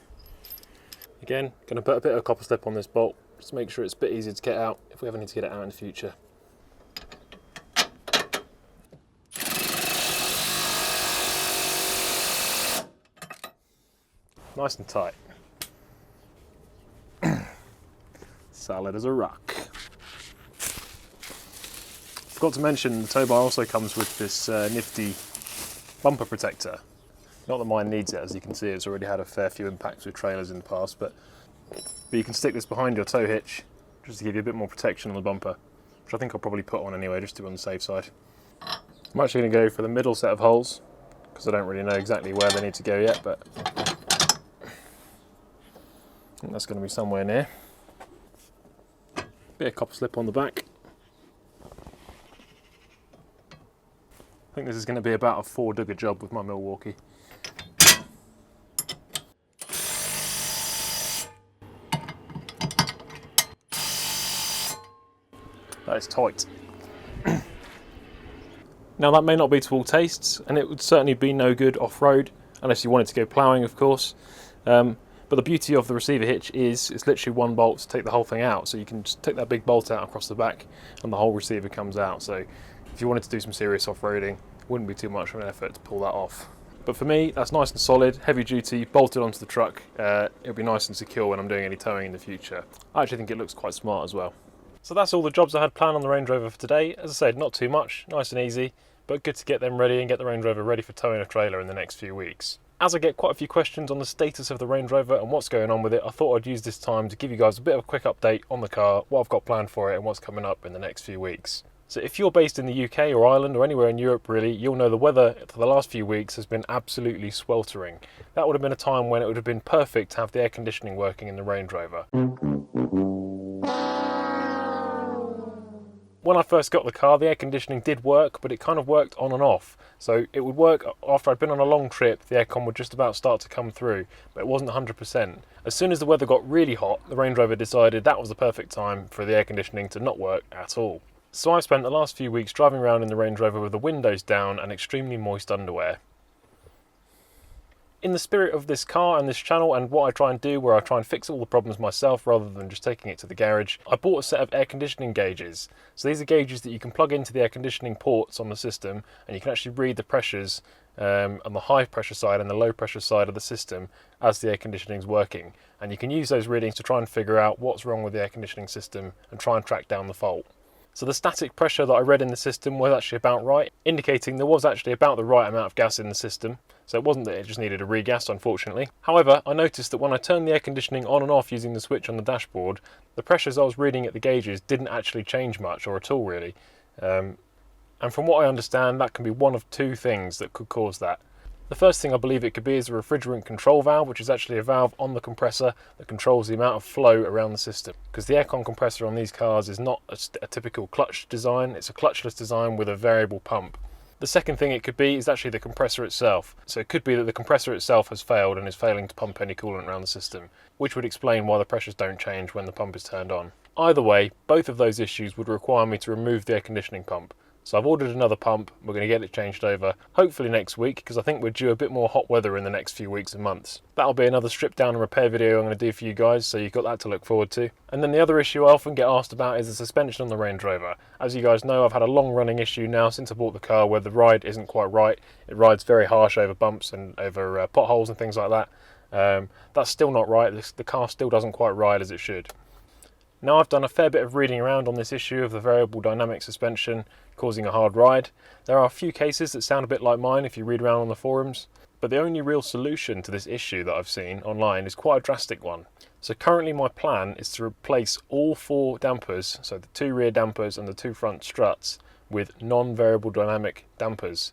Again, going to put a bit of copper slip on this bolt, just to make sure it's a bit easier to get out if we ever need to get it out in the future. Nice and tight. Solid as a rock. Forgot to mention the tow bar also comes with this nifty bumper protector. Not that mine needs it, as you can see it's already had a fair few impacts with trailers in the past, but you can stick this behind your tow hitch just to give you a bit more protection on the bumper, which I think I'll probably put on anyway just to be on the safe side. I'm actually going to go for the middle set of holes because I don't really know exactly where they need to go yet, but I think that's going to be somewhere near. Bit of copper slip on the back. I think this is going to be about a 4-digger job with my Milwaukee. That is tight. Now that may not be to all tastes, and it would certainly be no good off-road, unless you wanted to go ploughing of course. But the beauty of the receiver hitch is it's literally one bolt to take the whole thing out, so you can just take that big bolt out across the back and the whole receiver comes out. So if you wanted to do some serious off-roading, it wouldn't be too much of an effort to pull that off. But for me, that's nice and solid, heavy duty, bolted onto the truck. It'll be nice and secure when I'm doing any towing in the future. I actually think it looks quite smart as well. So that's all the jobs I had planned on the Range Rover for today. As I said, not too much, nice and easy, but good to get them ready and get the Range Rover ready for towing a trailer in the next few weeks. As I get quite a few questions on the status of the Range Rover and what's going on with it, I thought I'd use this time to give you guys a bit of a quick update on the car, what I've got planned for it and what's coming up in the next few weeks. So if you're based in the UK or Ireland or anywhere in Europe really, you'll know the weather for the last few weeks has been absolutely sweltering. That would have been a time when it would have been perfect to have the air conditioning working in the Range Rover. When I first got the car, the air conditioning did work, but it kind of worked on and off. So it would work after I'd been on a long trip, the aircon would just about start to come through, but it wasn't 100%. As soon as the weather got really hot, the Range Rover decided that was the perfect time for the air conditioning to not work at all. So I've spent the last few weeks driving around in the Range Rover with the windows down and extremely moist underwear. In the spirit of this car and this channel and what I try and do, where I try and fix all the problems myself rather than just taking it to the garage, I bought a set of air conditioning gauges. So these are gauges that you can plug into the air conditioning ports on the system, and you can actually read the pressures on the high pressure side and the low pressure side of the system as the air conditioning is working. And you can use those readings to try and figure out what's wrong with the air conditioning system and try and track down the fault. So the static pressure that I read in the system was actually about right, indicating there was actually about the right amount of gas in the system. So it wasn't that it just needed a regas, unfortunately. However, I noticed that when I turned the air conditioning on and off using the switch on the dashboard, the pressures I was reading at the gauges didn't actually change much, or at all really. And from what I understand, that can be one of two things that could cause that. The first thing I believe it could be is a refrigerant control valve, which is actually a valve on the compressor that controls the amount of flow around the system. Because the aircon compressor on these cars is not a typical clutch design, it's a clutchless design with a variable pump. The second thing it could be is actually the compressor itself. So it could be that the compressor itself has failed and is failing to pump any coolant around the system, which would explain why the pressures don't change when the pump is turned on. Either way, both of those issues would require me to remove the air conditioning pump. So I've ordered another pump, we're going to get it changed over, hopefully next week, because I think we're due a bit more hot weather in the next few weeks and months. That'll be another strip down and repair video I'm going to do for you guys, so you've got that to look forward to. And then the other issue I often get asked about is the suspension on the Range Rover. As you guys know, I've had a long running issue now since I bought the car where the ride isn't quite right. It rides very harsh over bumps and over potholes and things like that. That's still not right, the car still doesn't quite ride as it should. Now I've done a fair bit of reading around on this issue of the variable dynamic suspension causing a hard ride. There are a few cases that sound a bit like mine if you read around on the forums, but the only real solution to this issue that I've seen online is quite a drastic one. So currently my plan is to replace all 4 dampers, so the 2 rear dampers and the 2 front struts, with non-variable dynamic dampers.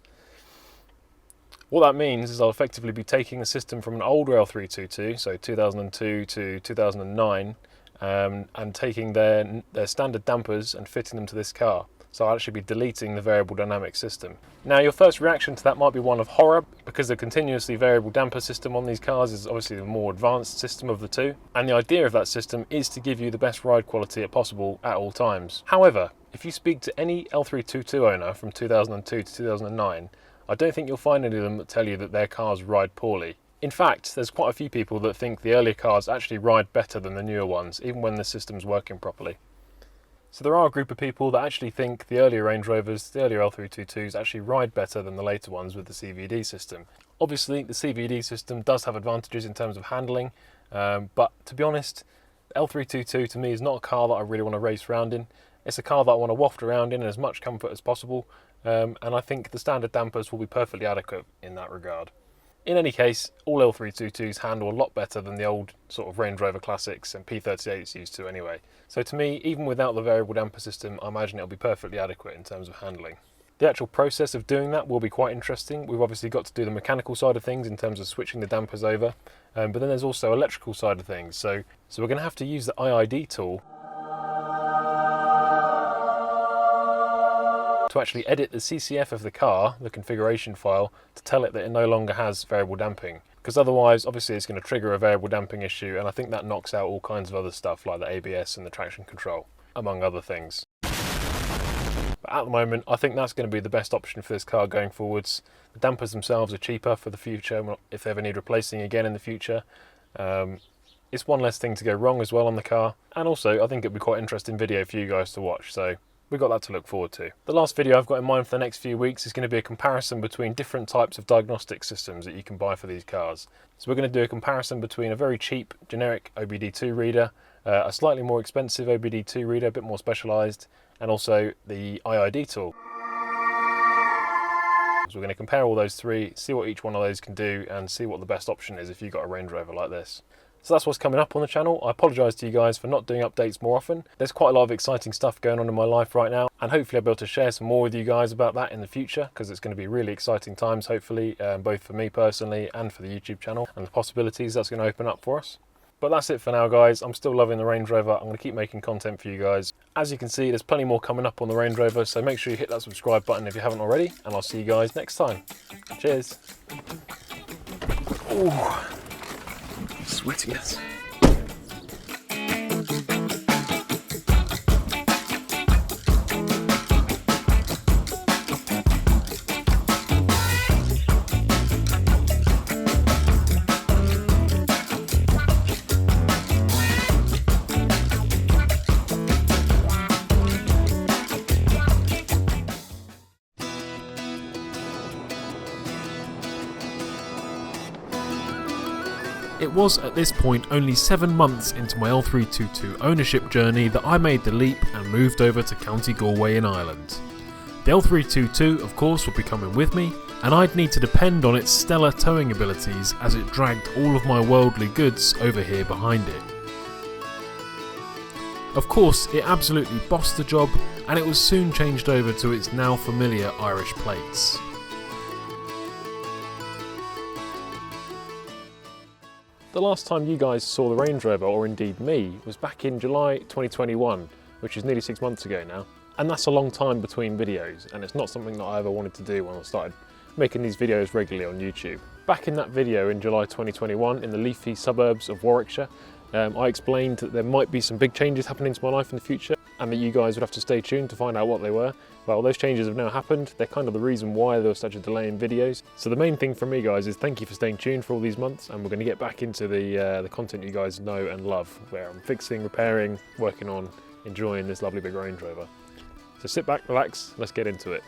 What that means is I'll effectively be taking the system from an older L322, so 2002 to 2009, and taking their standard dampers and fitting them to this car. So I'll actually be deleting the variable dynamic system. Now your first reaction to that might be one of horror, because the continuously variable damper system on these cars is obviously the more advanced system of the two, and the idea of that system is to give you the best ride quality possible at all times. However, if you speak to any L322 owner from 2002 to 2009, I don't think you'll find any of them that tell you that their cars ride poorly. In fact, there's quite a few people that think the earlier cars actually ride better than the newer ones, even when the system's working properly. So there are a group of people that actually think the earlier Range Rovers, the earlier L322s, actually ride better than the later ones with the CVD system. Obviously, the CVD system does have advantages in terms of handling, but to be honest, the L322 to me is not a car that I really want to race around in. It's a car that I want to waft around in as much comfort as possible, and I think the standard dampers will be perfectly adequate in that regard. In any case, all L322s handle a lot better than the old sort of Range Rover Classics and P38s used to anyway. So to me, even without the variable damper system, I imagine it'll be perfectly adequate in terms of handling. The actual process of doing that will be quite interesting. We've obviously got to do the mechanical side of things in terms of switching the dampers over, but then there's also electrical side of things. So we're going to have to use the IID tool to actually edit the CCF of the car, the configuration file, to tell it that it no longer has variable damping. Because otherwise, obviously, it's going to trigger a variable damping issue, and I think that knocks out all kinds of other stuff like the ABS and the traction control, among other things. But at the moment, I think that's going to be the best option for this car going forwards. The dampers themselves are cheaper for the future, if they ever need replacing again in the future. It's one less thing to go wrong as well on the car, and also I think it'll be quite an interesting video for you guys to watch, so we've got that to look forward to. The last video I've got in mind for the next few weeks is going to be a comparison between different types of diagnostic systems that you can buy for these cars. So we're going to do a comparison between a very cheap generic OBD2 reader, a slightly more expensive OBD2 reader, a bit more specialised, and also the IID tool. So we're going to compare all those three, see what each one of those can do, and see what the best option is if you've got a Range Rover like this. So that's what's coming up on the channel. I apologise to you guys for not doing updates more often. There's quite a lot of exciting stuff going on in my life right now, and hopefully I'll be able to share some more with you guys about that in the future, because it's going to be really exciting times, hopefully, both for me personally and for the YouTube channel, and the possibilities that's going to open up for us. But that's it for now, guys. I'm still loving the Range Rover. I'm going to keep making content for you guys. As you can see, there's plenty more coming up on the Range Rover, so make sure you hit that subscribe button if you haven't already, and I'll see you guys next time. Cheers. Ooh, sweatiness. was at this point only 7 months into my L322 ownership journey that I made the leap and moved over to County Galway in Ireland. The L322 of course would be coming with me, and I'd need to depend on its stellar towing abilities as it dragged all of my worldly goods over here behind it. Of course, it absolutely bossed the job, and it was soon changed over to its now familiar Irish plates. The last time you guys saw the Range Rover, or indeed me, was back in July 2021, which is nearly 6 months ago now. And that's a long time between videos, and it's not something that I ever wanted to do when I started making these videos regularly on YouTube. Back in that video in July 2021 in the leafy suburbs of Warwickshire, I explained that there might be some big changes happening to my life in the future and that you guys would have to stay tuned to find out what they were. Well, those changes have now happened. They're kind of the reason why there was such a delay in videos. So the main thing from me, guys, is thank you for staying tuned for all these months, and we're going to get back into the content you guys know and love, where I'm fixing, repairing, working on, enjoying this lovely big Range Rover. So sit back, relax, let's get into it.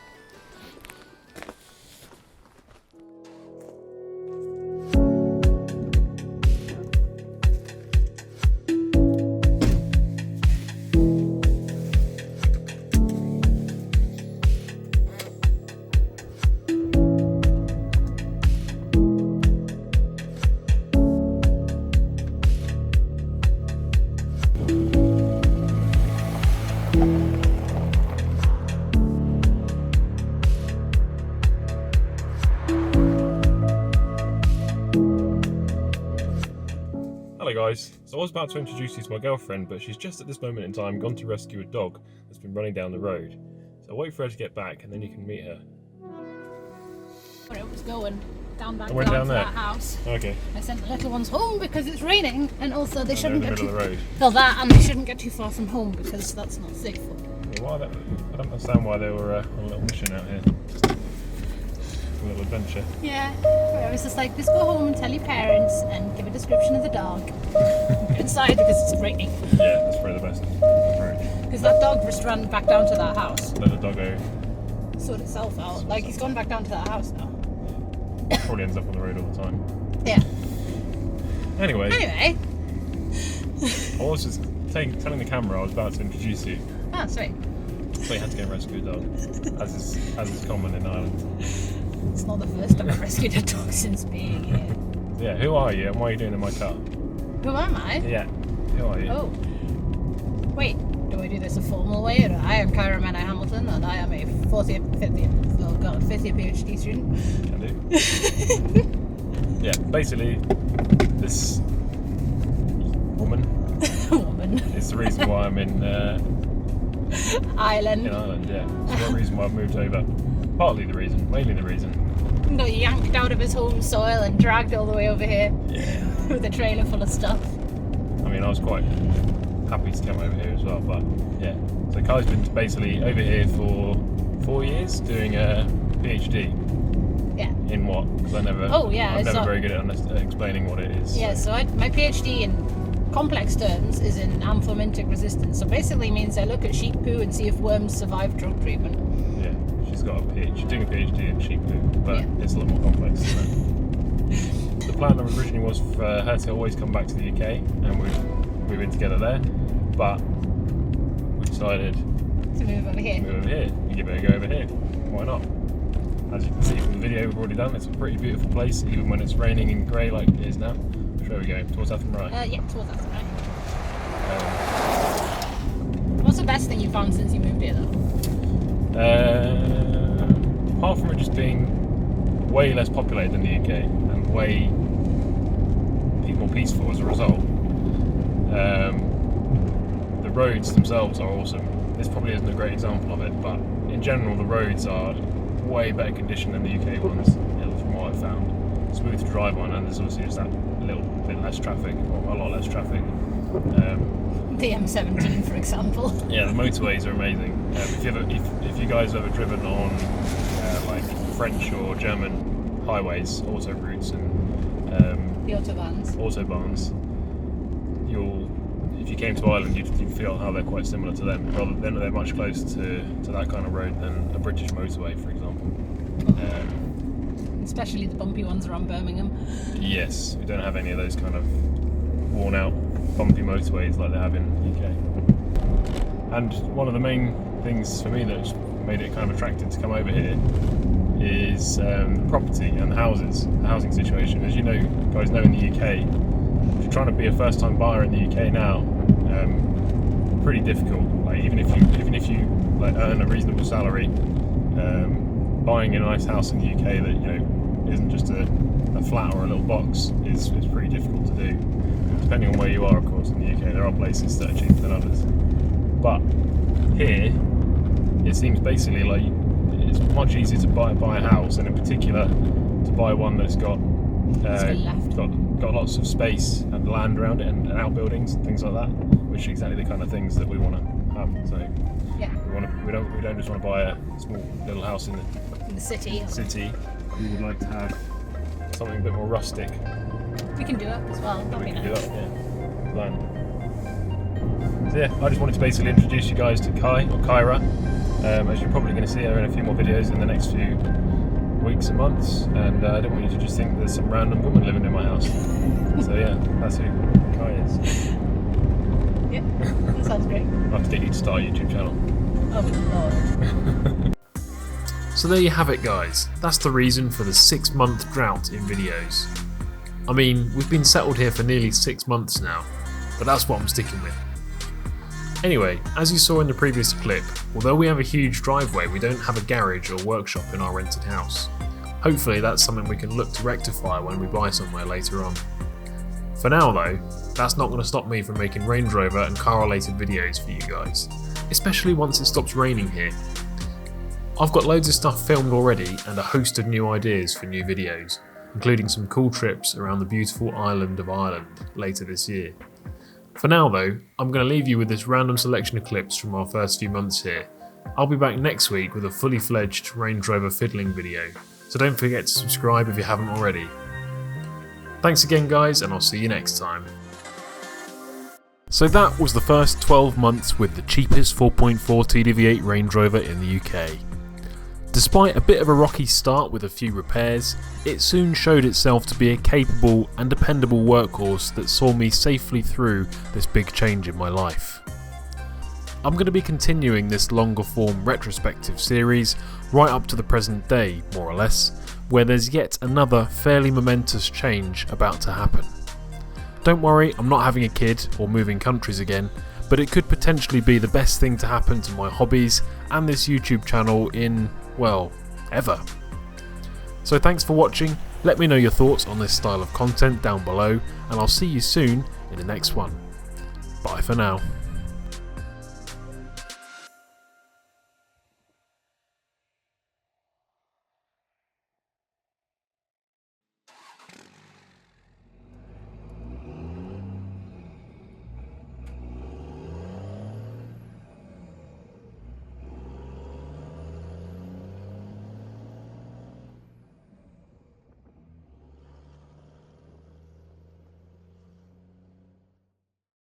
Hello guys, so I was about to introduce you to my girlfriend, but she's just at this moment in time gone to rescue a dog that's been running down the road. So I'll wait for her to get back and then you can meet her. Where it was going, down back down to there. that house. Okay. I sent the little ones home because it's raining, and also they shouldn't in the get middle too of the road. well, that, and they shouldn't get too far from home because that's not safe for them. Yeah, I don't understand why they were on a little mission out here. Just a little adventure. Yeah, I was just like, just go home and tell your parents and give a description of the dog. Go inside because it's raining. Yeah, that's probably the best approach. Because that dog just ran back down to that house. Let the doggo Sort itself out. Like, he's gone back down to that house now. probably ends up on the road all the time. Yeah. Anyway, Anyway. I was just telling the camera I was about to introduce you. Ah, sweet. But you had to go and rescue a dog, as is common in Ireland. It's not the first time I've rescued a dog since being here. Yeah, who are you and what are you doing in my car? Who am I? Yeah, who are you? Oh. Wait, do I do this a formal way? Or I am Kyra Manor Hamilton, and I am a 5th year PhD student. Can do. Yeah, basically, this woman is the reason why I'm in Ireland. In Ireland, yeah. It's the reason why I've moved over. Partly the reason, mainly the reason. Got yanked out of his home soil and dragged all the way over here. Yeah. With a trailer full of stuff. I mean, I was quite happy to come over here as well, but yeah. So Kai's been basically over here for 4 years doing a PhD. Yeah. In what? Because I'm never very good at explaining what it is. Yeah, so my PhD in complex terms is in amphlomentic resistance. So basically means I look at sheep poo and see if worms survive drug treatment. Yeah, she's got a PhD, she's doing a PhD in sheep poo, but Yeah. it's a lot more complex than that. The plan originally was for her to always come back to the UK and we'd move in together there, but we decided To move over here. to move over here and give it a go over here. Why not? As you can see from the video we've already done, it's a pretty beautiful place, even when it's raining and grey like it is now. Which way are we going? Towards Athen Right? Yeah, towards that right. What's the best thing you found since you moved here, though? Apart from it just being way less populated than the UK and way more peaceful as a result, the roads themselves are awesome. This probably isn't a great example of it, but in general the roads are way better condition than the UK ones, from what I've found. Smooth to drive on, and there's obviously just that little bit less traffic, or a lot less traffic. The M17, for example. Yeah, the motorways are amazing. If you guys have ever driven on like French or German highways, autoroutes and The autobahns, if you came to Ireland, you'd feel how they're quite similar to them. Rather, they're much closer to that kind of road than a British motorway, for example. especially the bumpy ones around Birmingham. Yes, we don't have any of those kind of worn out bumpy motorways like they have in the UK. And one of the main things for me that's made it kind of attractive to come over here is the property and the housing situation. As you know, guys know, in the UK, if you're trying to be a first-time buyer in the UK now, pretty difficult. Like even if you like earn a reasonable salary, buying a nice house in the UK that, you know, isn't just a flat or a little box is pretty difficult to do. Depending on where you are, of course, in the UK, there are places that are cheaper than others. But here, it seems basically like it's much easier to buy a house, and in particular to buy one that's got lots of space and land around it, and outbuildings and things like that, which are exactly the kind of things that we want to have. So Yeah. we don't just want to buy a small little house in In the city. We would like to have something a bit more rustic. We can do it as well. That'd be We can do nice. that, yeah. Land. So yeah, I just wanted to basically introduce you guys to Kai, or Kyra. As you're probably going to see her in a few more videos in the next few weeks and months, and I don't want you to just think there's some random woman living in my house. So yeah, that's who Kai is. Yeah, that sounds great. I'll have to get you to start a YouTube channel. Oh Lord. So there you have it, guys. That's the reason for the 6-month drought in videos. I mean, we've been settled here for nearly 6 months now, but that's what I'm sticking with. Anyway, as you saw in the previous clip, although we have a huge driveway, we don't have a garage or workshop in our rented house. Hopefully that's something we can look to rectify when we buy somewhere later on. For now though, that's not going to stop me from making Range Rover and car related videos for you guys, especially once it stops raining here. I've got loads of stuff filmed already and a host of new ideas for new videos, including some cool trips around the beautiful island of Ireland later this year. For now though, I'm going to leave you with this random selection of clips from our first few months here. I'll be back next week with a fully fledged Range Rover fiddling video, so don't forget to subscribe if you haven't already. Thanks again guys, and I'll see you next time. So that was the first 12 months with the cheapest 4.4 TDV8 Range Rover in the UK. Despite a bit of a rocky start with a few repairs, it soon showed itself to be a capable and dependable workhorse that saw me safely through this big change in my life. I'm going to be continuing this longer form retrospective series right up to the present day, more or less, where there's yet another fairly momentous change about to happen. Don't worry, I'm not having a kid or moving countries again, but it could potentially be the best thing to happen to my hobbies and this YouTube channel in, well, ever. So thanks for watching, let me know your thoughts on this style of content down below, and I'll see you soon in the next one. Bye for now.